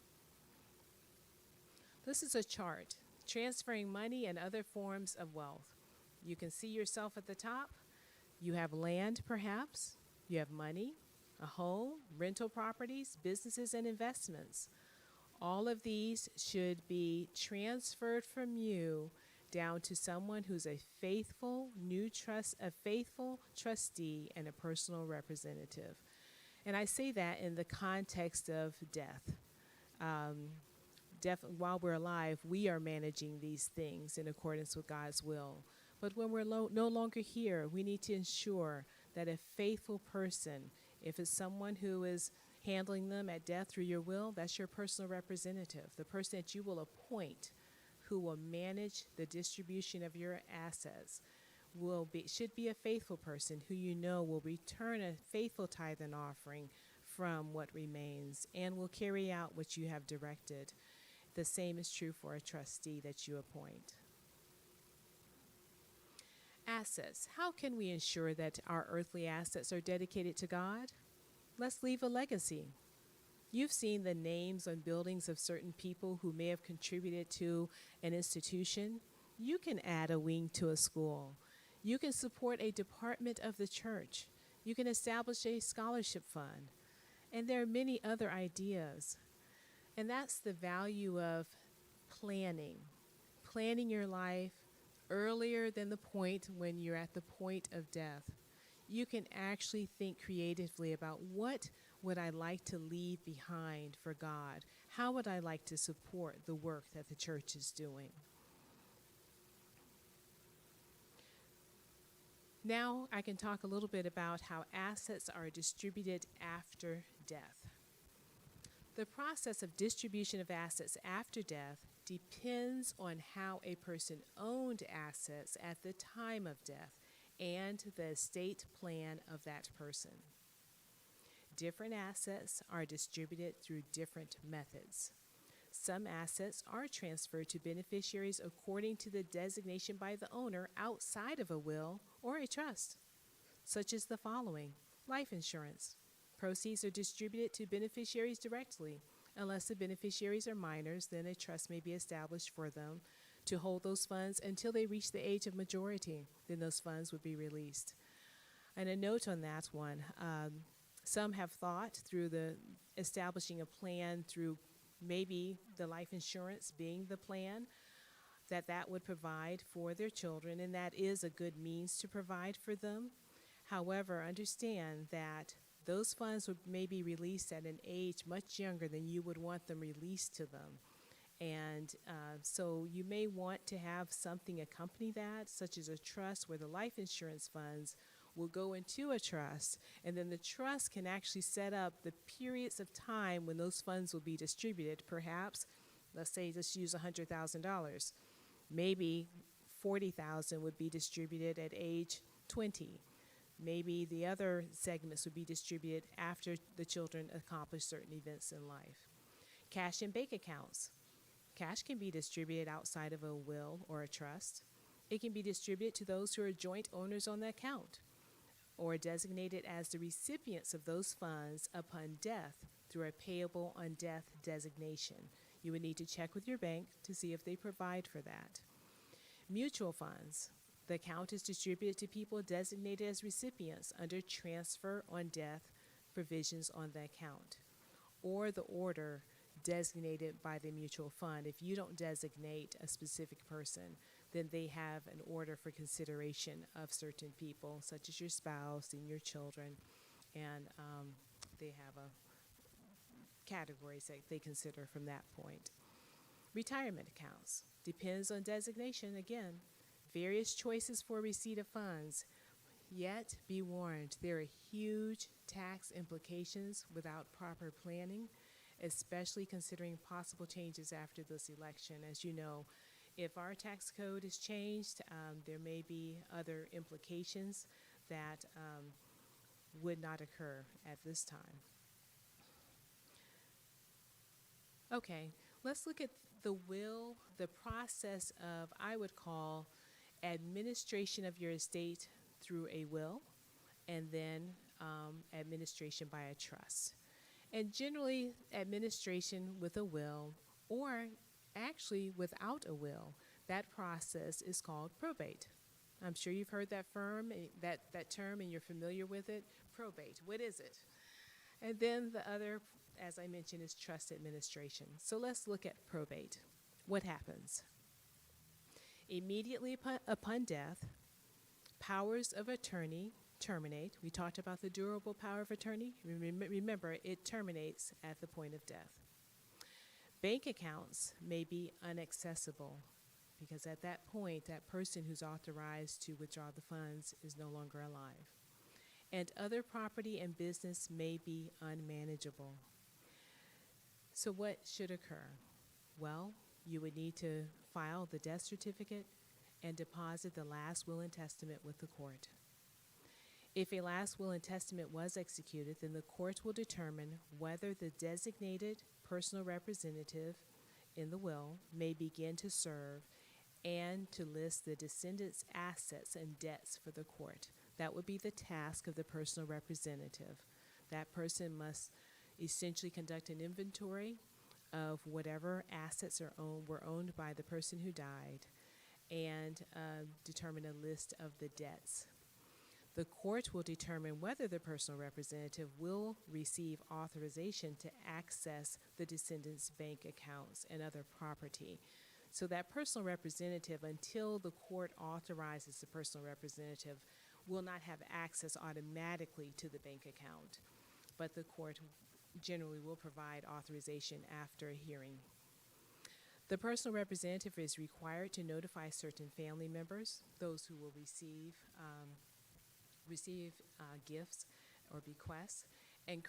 This is a chart transferring money and other forms of wealth. You can see yourself at the top. You have land, perhaps. You have money, a home, rental properties, businesses, and investments. All of these should be transferred from you down to someone who's a faithful trustee and a personal representative. And I say that in the context of death. While we're alive, we are managing these things in accordance with God's will. But when we're no longer here, we need to ensure that a faithful person, if it's someone who is handling them at death through your will, that's your personal representative, the person that you will appoint who will manage the distribution of your assets should be a faithful person who you know will return a faithful tithe and offering from what remains and will carry out what you have directed. The same is true for a trustee that you appoint. Assets. How can we ensure that our earthly assets are dedicated to God? Let's leave a legacy. You've seen the names on buildings of certain people who may have contributed to an institution. You can add a wing to a school. You can support a department of the church. You can establish a scholarship fund. And there are many other ideas. And that's the value of planning your life earlier than the point when you're at the point of death. You can actually think creatively about what would I like to leave behind for God? How would I like to support the work that the church is doing? Now I can talk a little bit about how assets are distributed after death. The process of distribution of assets after death depends on how a person owned assets at the time of death and the estate plan of that person. Different assets are distributed through different methods. Some assets are transferred to beneficiaries according to the designation by the owner outside of a will or a trust, such as the following: life insurance. Proceeds are distributed to beneficiaries directly. Unless the beneficiaries are minors, then a trust may be established for them to hold those funds until they reach the age of majority. Then those funds would be released. And a note on that one, some have thought through the establishing a plan through maybe the life insurance being the plan, that would provide for their children, and that is a good means to provide for them. However, understand that those funds may be released at an age much younger than you would want them released to them. And so you may want to have something accompany that, such as a trust where the life insurance funds will go into a trust, and then the trust can actually set up the periods of time when those funds will be distributed. Perhaps, let's say, just use $100,000. Maybe $40,000 would be distributed at age 20. Maybe the other segments would be distributed after the children accomplish certain events in life. Cash in bank accounts. Cash can be distributed outside of a will or a trust. It can be distributed to those who are joint owners on the account, or designated as the recipients of those funds upon death through a payable on death designation. You would need to check with your bank to see if they provide for that. Mutual funds. The account is distributed to people designated as recipients under transfer on death provisions on the account, or the order designated by the mutual fund. If you don't designate a specific person, then they have an order for consideration of certain people, such as your spouse and your children, and they have a categories that they consider from that point. Retirement accounts depends on designation again. Various choices for receipt of funds. Yet be warned, there are huge tax implications without proper planning, especially considering possible changes after this election. As you know, if our tax code is changed, there may be other implications that would not occur at this time. Okay, let's look at the will, the process of, I would call, administration of your estate through a will, and then administration by a trust. And generally, administration with a will, or actually without a will, that process is called probate. I'm sure you've heard that term and you're familiar with it. Probate, what is it? And then the other, as I mentioned, is trust administration. So let's look at probate. What happens? Immediately upon death, powers of attorney terminate. We talked about the durable power of attorney. Remember, it terminates at the point of death. Bank accounts may be inaccessible because at that point, that person who's authorized to withdraw the funds is no longer alive. And other property and business may be unmanageable. So what should occur? Well, you would need to file the death certificate and deposit the last will and testament with the court. If a last will and testament was executed, then the court will determine whether the designated personal representative in the will may begin to serve and to list the descendants' assets and debts for the court. That would be the task of the personal representative. That person must essentially conduct an inventory of whatever assets were owned by the person who died and determine a list of the debts. The court will determine whether the personal representative will receive authorization to access the descendants' bank accounts and other property. So that personal representative, until the court authorizes the personal representative, will not have access automatically to the bank account, but the court generally will provide authorization after a hearing. The personal representative is required to notify certain family members, those who will receive gifts or bequests, and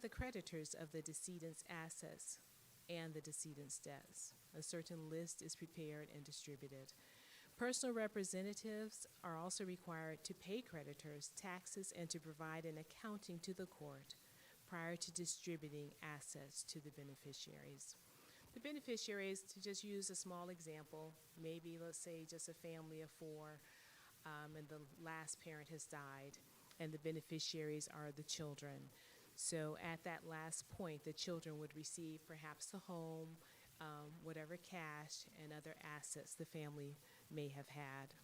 the creditors of the decedent's assets and the decedent's debts. A certain list is prepared and distributed. Personal representatives are also required to pay creditors taxes and to provide an accounting to the court prior to distributing assets to the beneficiaries. The beneficiaries, to just use a small example, maybe let's say just a family of four, and the last parent has died, and the beneficiaries are the children. So at that last point, the children would receive perhaps the home, whatever cash and other assets the family may have had.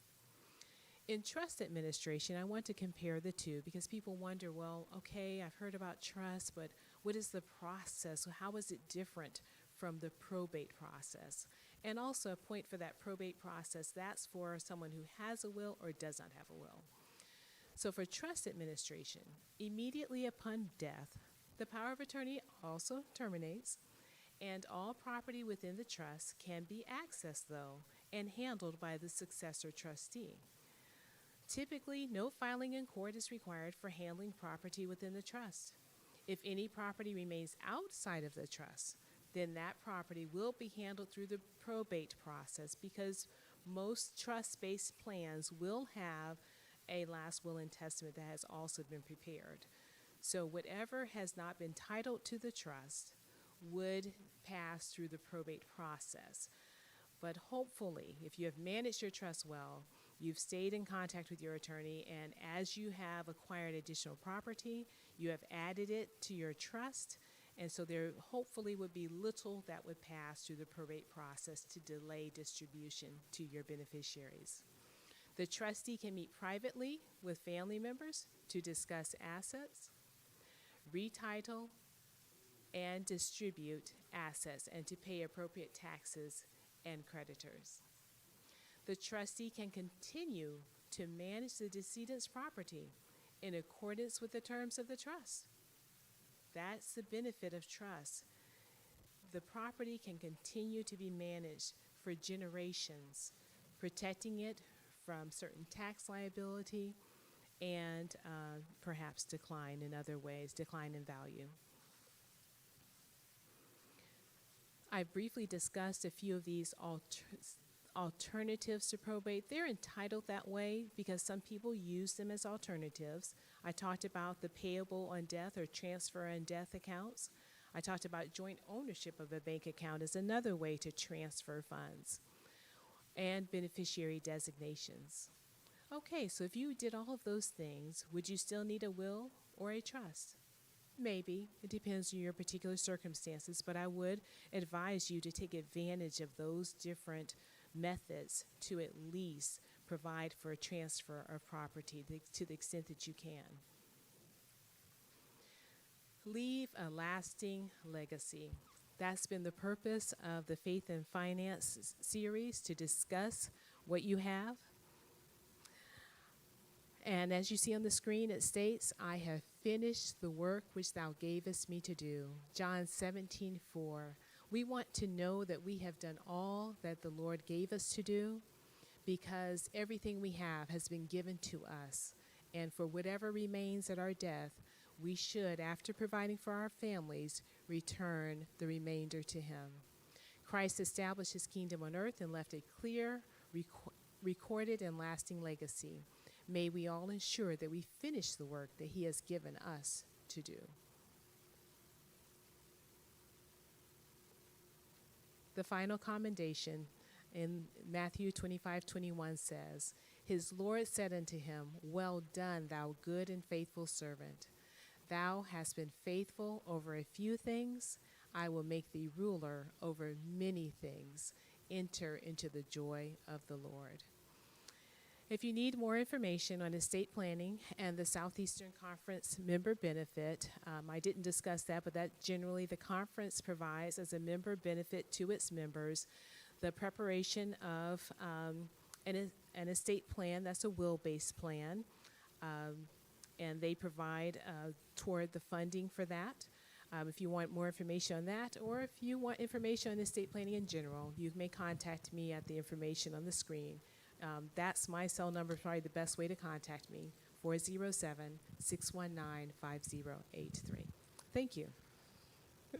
In trust administration, I want to compare the two because people wonder, well, okay, I've heard about trust, but what is the process? How is it different from the probate process? And also a point for that probate process, that's for someone who has a will or does not have a will. So for trust administration, immediately upon death, the power of attorney also terminates, and all property within the trust can be accessed, though, and handled by the successor trustee. Typically, no filing in court is required for handling property within the trust. If any property remains outside of the trust, then that property will be handled through the probate process because most trust-based plans will have a last will and testament that has also been prepared. So whatever has not been titled to the trust would pass through the probate process. But hopefully, if you have managed your trust well, you've stayed in contact with your attorney, and as you have acquired additional property, you have added it to your trust, and so there hopefully would be little that would pass through the probate process to delay distribution to your beneficiaries. The trustee can meet privately with family members to discuss assets, retitle, and distribute assets, and to pay appropriate taxes and creditors. The trustee can continue to manage the decedent's property in accordance with the terms of the trust. That's the benefit of trust. The property can continue to be managed for generations, protecting it from certain tax liability and perhaps decline in other ways, decline in value. I briefly discussed a few of these alternatives to probate. They're entitled that way because some people use them as alternatives. I talked about the payable on death or transfer on death accounts. I talked about joint ownership of a bank account as another way to transfer funds, and beneficiary designations. Okay, so if you did all of those things, would you still need a will or a trust? Maybe. It depends on your particular circumstances, but I would advise you to take advantage of those different methods to at least provide for a transfer of property to the extent that you can. Leave a lasting legacy. That's been the purpose of the Faith and Finance series, to discuss what you have. And as you see on the screen, it states, I have finished the work which thou gavest me to do. John 17:4. We want to know that we have done all that the Lord gave us to do, because everything we have has been given to us. And for whatever remains at our death, we should, after providing for our families, return the remainder to him. Christ established his kingdom on earth and left a clear, recorded, and lasting legacy. May we all ensure that we finish the work that he has given us to do. The final commendation in Matthew 25:21 says, His Lord said unto him, Well done, thou good and faithful servant. Thou hast been faithful over a few things. I will make thee ruler over many things. Enter into the joy of the Lord. If you need more information on estate planning and the Southeastern Conference member benefit, I didn't discuss that, but that generally the conference provides as a member benefit to its members the preparation of an estate plan. That's a will-based plan, and they provide toward the funding for that. If you want more information on that, or if you want information on estate planning in general, you may contact me at the information on the screen. That's my cell number, probably the best way to contact me, 407-619-5083. Thank you.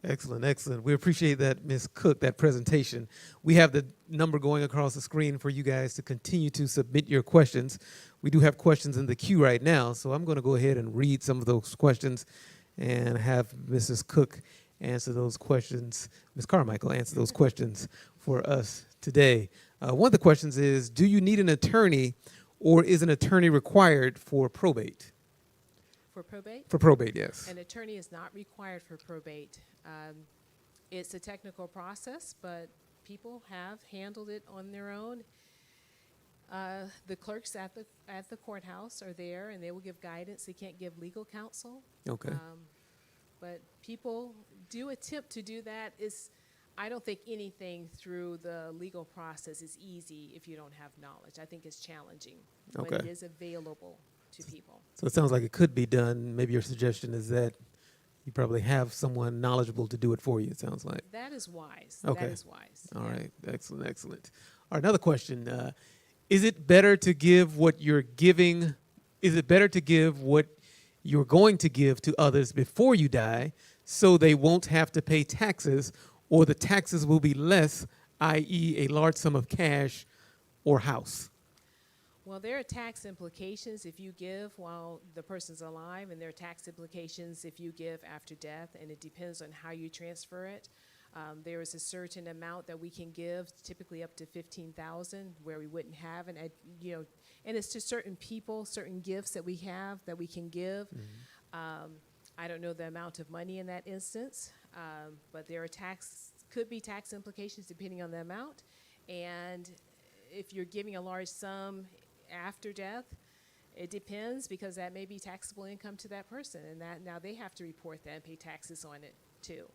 Excellent, excellent. We appreciate that, Ms. Cook, that presentation. We have the number going across the screen for you guys to continue to submit your questions. We do have questions in the queue right now, so I'm going to go ahead and read some of those questions and have Mrs. Cook answer those questions, Ms. Carmichael answer those questions for us today. One of the questions is, do you need an attorney, or is an attorney required for probate? For probate? For probate, yes. An attorney is not required for probate. It's a technical process, but people have handled it on their own. The clerks at the courthouse are there, and they will give guidance. They can't give legal counsel. Okay. But people do attempt to do that. I don't think anything through the legal process is easy if you don't have knowledge. I think it's challenging, but Okay. it is available to people. So it sounds like it could be done. Maybe your suggestion is that you probably have someone knowledgeable to do it for you, it sounds like. That is wise. Okay. That is wise. All Yeah. right. Excellent, excellent. All right, another question. Is it better to give what you're giving? Is it better to give what you're going to give to others before you die so they won't have to pay taxes, or the taxes will be less, i.e. a large sum of cash or house? Well, there are tax implications if you give while the person's alive, and there are tax implications if you give after death, and it depends on how you transfer it. There is a certain amount that we can give, typically up to $15,000, where we wouldn't have, and it's to certain people, certain gifts that we have that we can give. I don't know the amount of money in that instance, but there are could be tax implications depending on the amount, and if you're giving a large sum after death, it depends, because that may be taxable income to that person, and that now they have to report that and pay taxes on it too.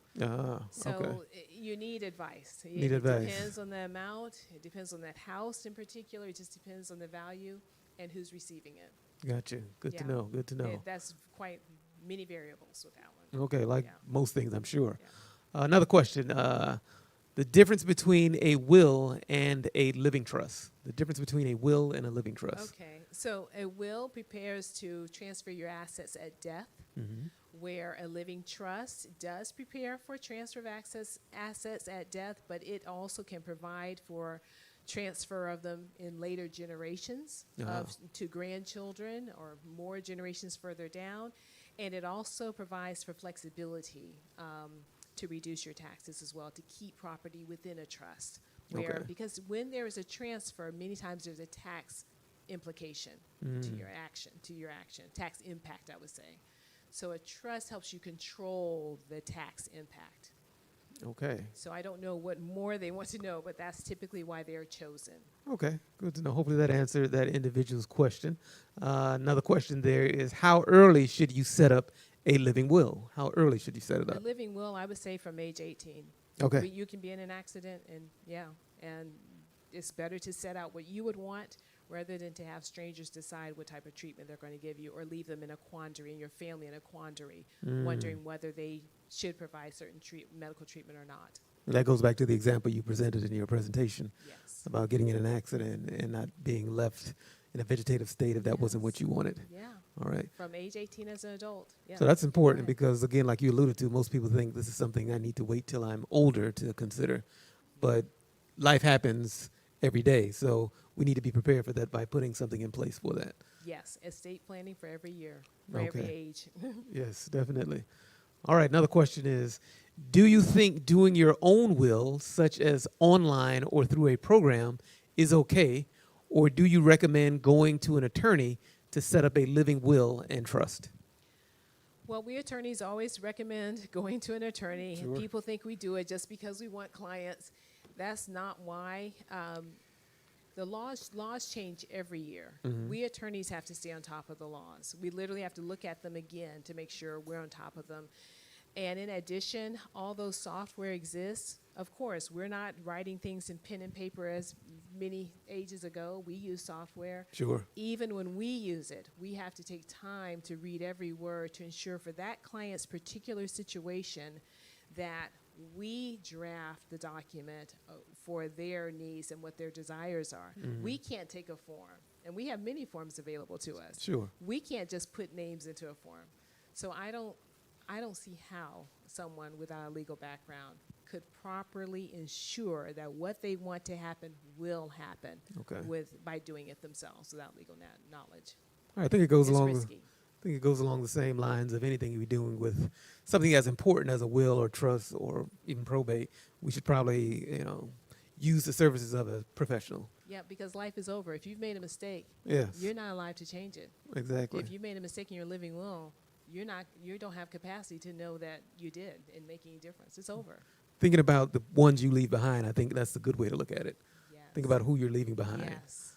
So Okay. you need advice. Need it advice. depends on the amount. It depends on that house in particular. It just depends on the value and who's receiving it. Gotcha. Good to Yeah. know. Good to know. That's quite many variables with that one. Okay, like Yeah. most things, I'm sure. Yeah. Another question. The difference between a will and a living trust. The difference between a will and a living trust. Okay, so a will prepares to transfer your assets at death, where a living trust does prepare for transfer of assets at death, but it also can provide for transfer of them in later generations to grandchildren or more generations further down. And it also provides for flexibility to reduce your taxes as well, to keep property within a trust. Okay. Because when there is a transfer, many times there's a tax implication to your action, tax impact, I would say. So a trust helps you control the tax impact. Okay. So I don't know what more they want to know, but that's typically why they're chosen. Okay. Good to know. Hopefully that answered that individual's question. Another question there is, how early should you set up a living will? How early should you set it A up? living will, I would say from age 18. Okay. You can be in an accident, and it's better to set out what you would want rather than to have strangers decide what type of treatment they're going to give you, or leave them in a quandary, and your family in a quandary, wondering whether they should provide certain medical treatment or not. That goes back to the example you presented in your presentation Yes. about getting in an accident and not being left in a vegetative state if that wasn't what you wanted. Yeah. All right. From age 18 as an adult. Yeah. So that's important Right. because, again, like you alluded to, most people think this is something I need to wait till I'm older to consider. But life happens every day, so we need to be prepared for that by putting something in place for that. Yes, estate planning for every year, for every Okay. age. Yes, definitely. All right, another question is, do you think doing your own will, such as online or through a program, is okay, or do you recommend going to an attorney to set up a living will and trust? Well, we attorneys always recommend going to an attorney. Sure. People think we do it just because we want clients. That's not why. The laws change every year. We attorneys have to stay on top of the laws. We literally have to look at them again to make sure we're on top of them. And in addition, although software exists, of course, we're not writing things in pen and paper as many ages ago. We use software. Sure. Even when we use it, we have to take time to read every word to ensure for that client's particular situation that we draft the document for their needs and what their desires are. We can't take a form And we have many forms available to us. Sure. We can't just put names into a form. So I don't see how someone without a legal background could properly ensure that what they want to happen will happen by doing it themselves without legal knowledge. I think it goes It's along. risky. I think it goes along the same lines of anything you're doing with something as important as a will or trust or even probate. We should probably, use the services of a professional. Yeah, because life is over. If you've made a mistake, Yes. you're not alive to change it. Exactly. If you made a mistake in your living will, you don't have capacity to know that you did and make any difference. It's over. Thinking about the ones you leave behind, I think that's a good way to look at it. Yes. Think about who you're leaving behind. Yes.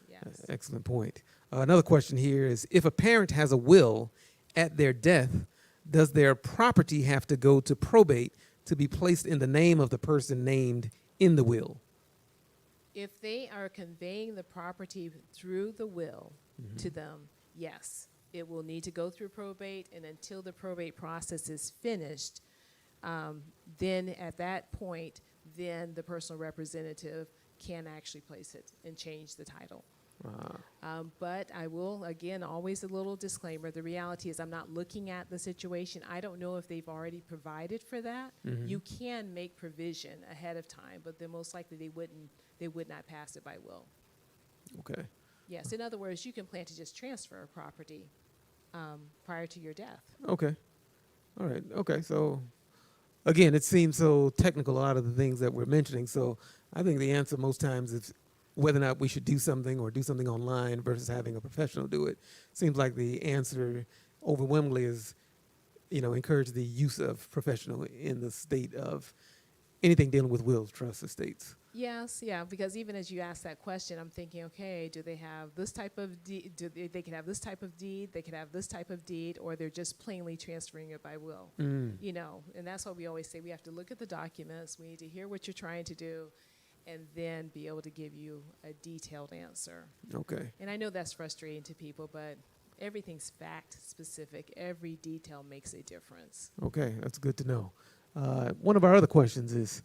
Excellent point. Another question here is, if a parent has a will at their death, does their property have to go to probate to be placed in the name of the person named in the will? If they are conveying the property through the will to them, yes, it will need to go through probate, and until the probate process is finished, then at that point, then the personal representative can actually place it and change the title. But I will, again, always a little disclaimer. The reality is I'm not looking at the situation. I don't know if they've already provided for that. You can make provision ahead of time, but then most likely they would not pass it by will. Okay. Yes, in other words, you can plan to just transfer property prior to your death. Okay. All right. Okay. So, again, it seems so technical, a lot of the things that we're mentioning. So I think the answer most times is whether or not we should do something or do something online versus having a professional do it. Seems like the answer overwhelmingly is, encourage the use of professional in the state of anything dealing with wills, trusts, estates. Yes, yeah, because even as you ask that question, I'm thinking, okay, do they have this type of deed? They can have this type of deed, they can have this type of deed, or they're just plainly transferring it by will. And that's why we always say we have to look at the documents, we need to hear what you're trying to do, and then be able to give you a detailed answer. Okay. And I know that's frustrating to people, but everything's fact specific. Every detail makes a difference. Okay, that's good to know. One of our other questions is,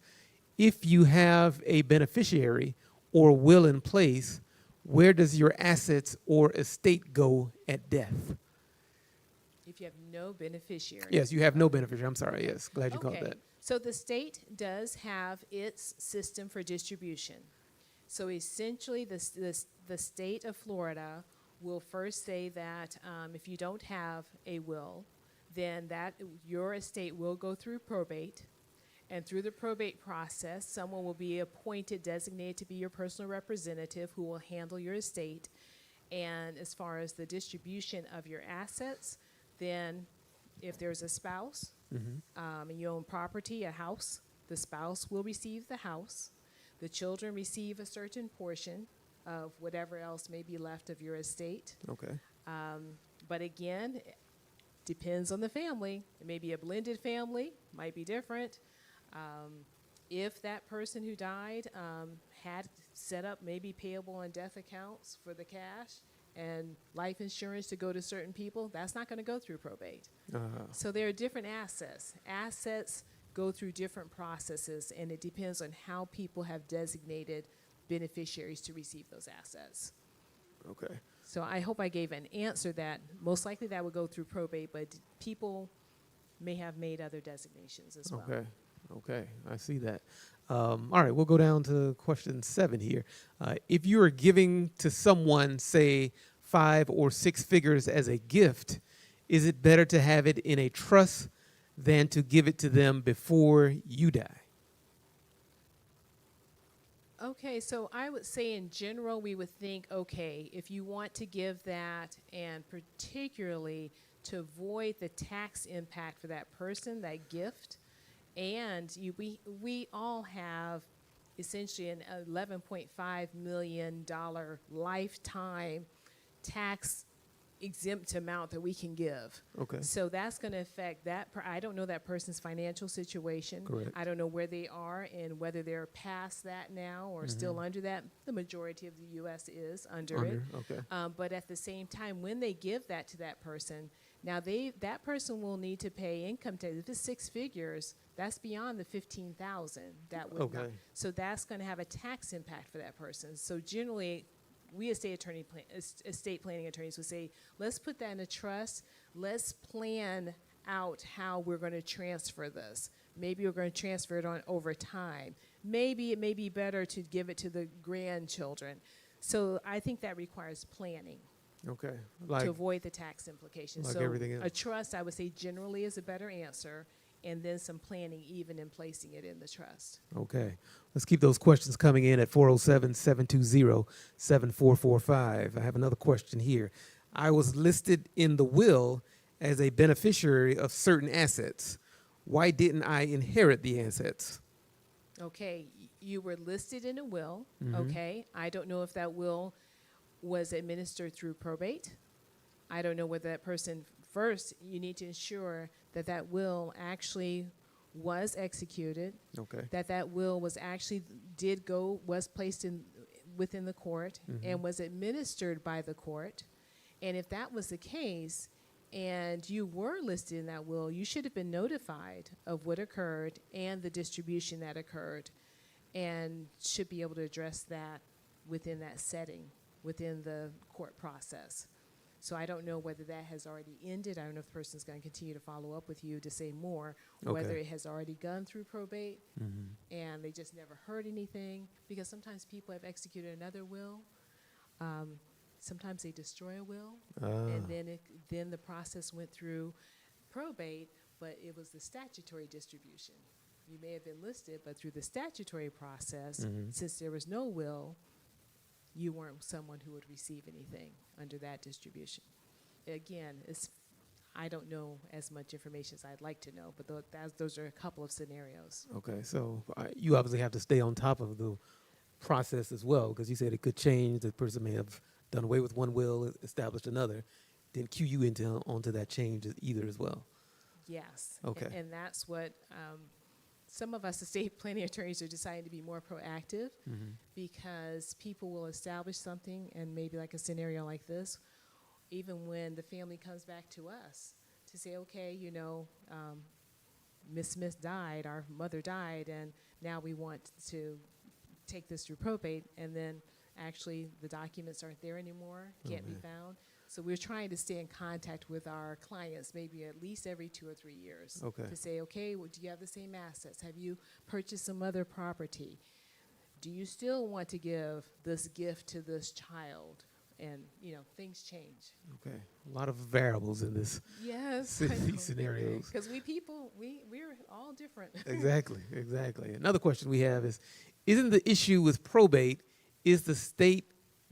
if you have a beneficiary or will in place, where does your assets or estate go at death? If you have no beneficiary. Yes, you have no beneficiary. I'm sorry. Yes, glad you caught that. So the state does have its system for distribution. So essentially, the state of Florida will first say that if you don't have a will, then your estate will go through probate. And through the probate process, someone will be appointed, designated to be your personal representative who will handle your estate. And as far as the distribution of your assets, then if there's a spouse and you own property, a house, the spouse will receive the house. The children receive a certain portion of whatever else may be left of your estate. Okay. But again, depends on the family. It may be a blended family, might be different. If that person who died had set up maybe payable on death accounts for the cash and life insurance to go to certain people, that's not going to go through probate. So there are different assets. Assets go through different processes, and it depends on how people have designated beneficiaries to receive those assets. Okay. So I hope I gave an answer that most likely that would go through probate, but people may have made other designations as well. Okay, I see that. All right, we'll go down to question 7 here. If you are giving to someone, say, 5 or 6 figures as a gift, is it better to have it in a trust than to give it to them before you die? Okay, so I would say in general, we would think, okay, if you want to give that, and particularly to avoid the tax impact for that person, that gift, and we all have essentially an $11.5 million lifetime tax exempt amount that we can give. Okay. So that's going to affect that. I don't know that person's financial situation. Correct. I don't know where they are and whether they're past that now or still under that. The majority of the U.S. is under it. Okay. But at the same time, when they give that to that person, now that person will need to pay income tax. If it's 6 figures, that's beyond the $15,000. That would not. Okay. So that's going to have a tax impact for that person. So generally, we estate planning attorneys would say, let's put that in a trust. Let's plan out how we're going to transfer this. Maybe we're going to transfer it on over time. Maybe it may be better to give it to the grandchildren. So I think that requires planning Okay. to avoid the tax implications. like So everything else. a trust, I would say, generally is a better answer, and then some planning even in placing it in the trust. Okay. Let's keep those questions coming in at 407-720-7445. I have another question here. I was listed in the will as a beneficiary of certain assets. Why didn't I inherit the assets? Okay, you were listed in a will, Mhm. okay? I don't know if that will was administered through probate. I don't know whether that person, first, you need to ensure that that will actually was executed, Okay. that that will was actually was placed in within the court and was administered by the court. And if that was the case, and you were listed in that will, you should have been notified of what occurred and the distribution that occurred, and should be able to address that within that setting, within the court process. So I don't know whether that has already ended. I don't know if the person's going to continue to follow up with you to say more, whether Okay. it has already gone through probate and they just never heard anything, because sometimes people have executed another will. Sometimes they destroy a will, and then the process went through probate, but it was the statutory distribution. You may have been listed, but through the statutory process, since there was no will, you weren't someone who would receive anything under that distribution. Again, I don't know as much information as I'd like to know, but those are a couple of scenarios. Okay. So you obviously have to stay on top of the process as well, because you said it could change. The person may have done away with one will, established another, then cue you onto that change either as well. Yes. Okay. And that's what some of us estate planning attorneys are deciding to be more proactive, because people will establish something, and maybe like a scenario like this, even when the family comes back to us to say, okay, Miss Smith died, our mother died, and now we want to take this through probate, and then actually the documents aren't there anymore, can't be found. So we're trying to stay in contact with our clients maybe at least every 2 or 3 years Okay. to say, okay, well, do you have the same assets? Have you purchased some other property? Do you still want to give this gift to this child? And, things change. Okay. A lot of variables in this. Yes. These scenarios. Because we're all different. Exactly. Another question we have is, isn't the issue with probate is the state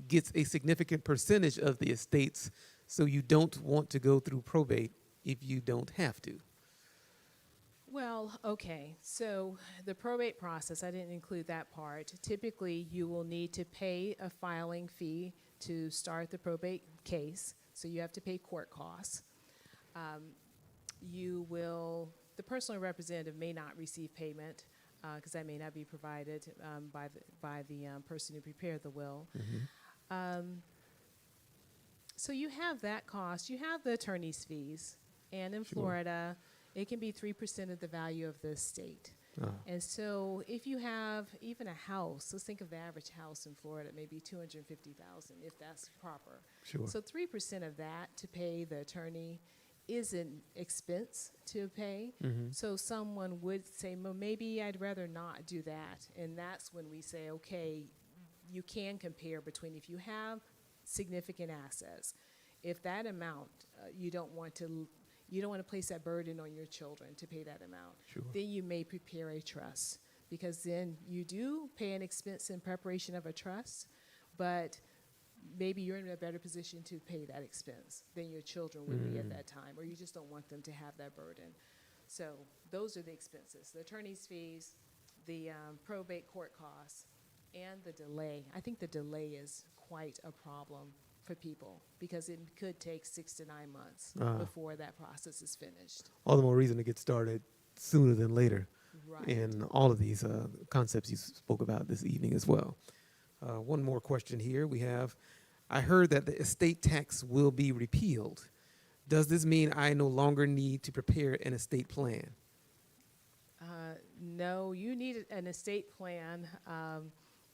gets a significant percentage of the estates, so you don't want to go through probate if you don't have to? Well, okay, so the probate process, I didn't include that part. Typically, you will need to pay a filing fee to start the probate case, so you have to pay court costs. The personal representative may not receive payment, because that may not be provided by the person who prepared the will. So you have that cost. You have the attorney's fees, and in Florida, it can be 3% of the value of the estate. And so if you have even a house, let's think of the average house in Florida, maybe $250,000, if that's proper. Sure. So 3% of that to pay the attorney is an expense to pay. So someone would say, well, maybe I'd rather not do that. And that's when we say, okay, you can compare between if you have significant assets, if that amount you don't want to place that burden on your children to pay that amount, Sure. then you may prepare a trust, because then you do pay an expense in preparation of a trust, but maybe you're in a better position to pay that expense than your children would be at that time, or you just don't want them to have that burden. So those are the expenses: the attorney's fees, the probate court costs, and the delay. I think the delay is quite a problem for people, because it could take 6 to 9 months before that process is finished. All the more reason to get started sooner than later Right. in all of these concepts you spoke about this evening as well. One more question here we have. I heard that the estate tax will be repealed. Does this mean I no longer need to prepare an estate plan? No, you need an estate plan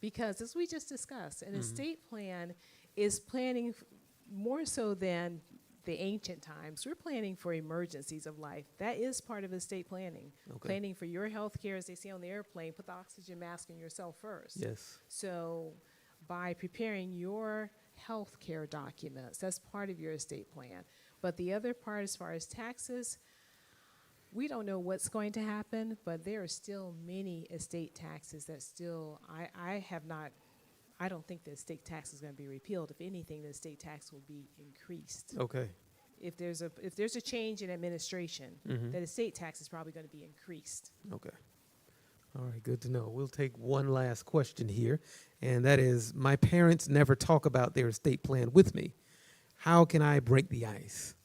Because as we just discussed, an estate plan is planning more so than the ancient times. We're planning for emergencies of life. That is part of estate planning. Okay. Planning for your health care, as they say on the airplane, put the oxygen mask on yourself first. Yes. So by preparing your health care documents, that's part of your estate plan. But the other part, as far as taxes, we don't know what's going to happen, but there are still many estate taxes that still, I don't think the estate tax is going to be repealed. If anything, the estate tax will be increased. Okay. If there's a change in administration, that estate tax is probably going to be increased. Okay. All right, good to know. We'll take one last question here, and that is, my parents never talk about their estate plan with me. How can I break the ice?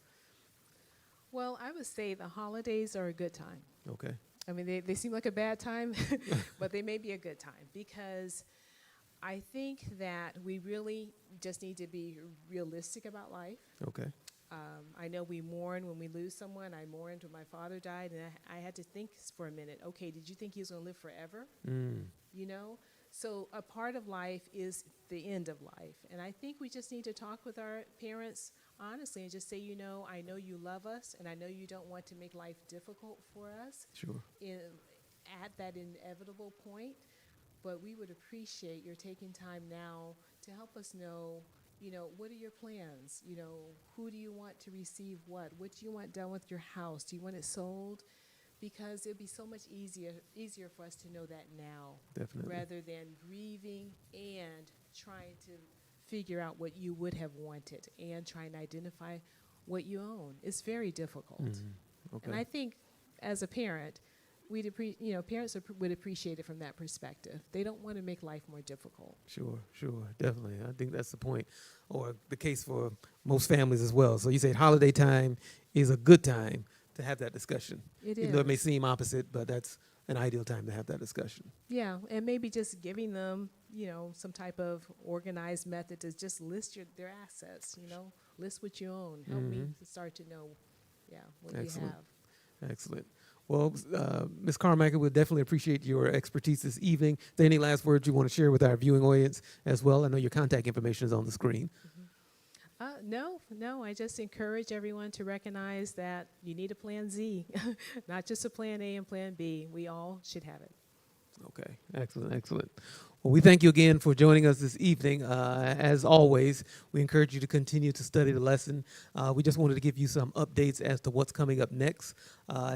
Well, I would say the holidays are a good time. Okay. I mean, they seem like a bad time, but they may be a good time, because I think that we really just need to be realistic about life. Okay. I know we mourn when we lose someone. I mourned when my father died, and I had to think for a minute, okay, did you think he was going to live forever? You know? So a part of life is the end of life. And I think we just need to talk with our parents honestly and just say, you know, I know you love us, and I know you don't want to make life difficult for us Sure. At that inevitable point. But we would appreciate your taking time now to help us know, you know, what are your plans? You know, who do you want to receive what? What do you want done with your house? Do you want it sold? Because it would be so much easier for us to know that now. Definitely. Rather than grieving and trying to figure out what you would have wanted and trying to identify what you own. It's very difficult. Okay. And I think as a parent, parents would appreciate it from that perspective. They don't want to make life more difficult. Sure, definitely. I think that's the point, or the case for most families as well. So you said holiday time is a good time to have that discussion. It Even though it may is. seem opposite, but that's an ideal time to have that discussion. Yeah, and maybe just giving them, you know, some type of organized method to just list their assets, you know, list what you own. Help me to start to know, what Excellent. you have. Excellent. Well, Ms. Carmichael, we definitely appreciate your expertise this evening. Is there any last words you want to share with our viewing audience as well? I know your contact information is on the screen. No, I just encourage everyone to recognize that you need a plan Z, not just a plan A and plan B. We all should have it. Okay, excellent. Well, we thank you again for joining us this evening. As always, we encourage you to continue to study the lesson. We just wanted to give you some updates as to what's coming up next.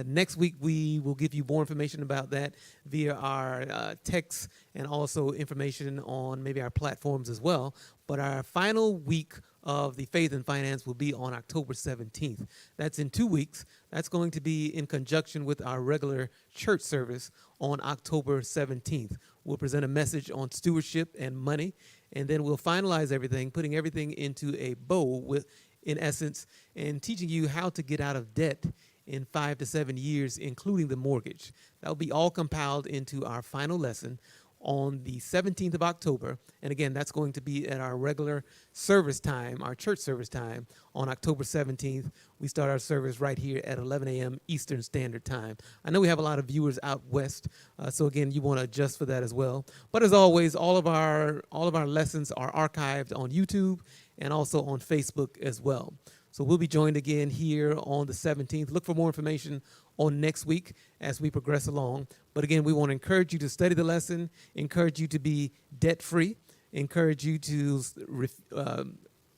Next week, we will give you more information about that via our texts and also information on maybe our platforms as well. But our final week of the Faith and Finance will be on October 17th. That's in 2 weeks. That's going to be in conjunction with our regular church service on October 17th. We'll present a message on stewardship and money, and then we'll finalize everything, putting everything into a bow in essence, and teaching you how to get out of debt in 5 to 7 years, including the mortgage. That'll be all compiled into our final lesson on the 17th of October. And again, that's going to be at our regular service time, our church service time on October 17th. We start our service right here at 11 a.m. Eastern Standard Time. I know we have a lot of viewers out west, so again, you want to adjust for that as well. But as always, all of our lessons are archived on YouTube and also on Facebook as well. So we'll be joined again here on the 17th. Look for more information on next week as we progress along. But again, we want to encourage you to study the lesson, encourage you to be debt-free, encourage you to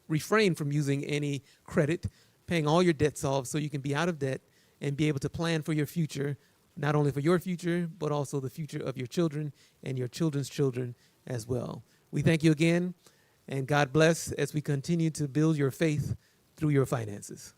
refrain from using any credit, paying all your debts off so you can be out of debt and be able to plan for your future, not only for your future, but also the future of your children and your children's children as well. We thank you again, and God bless as we continue to build your faith through your finances.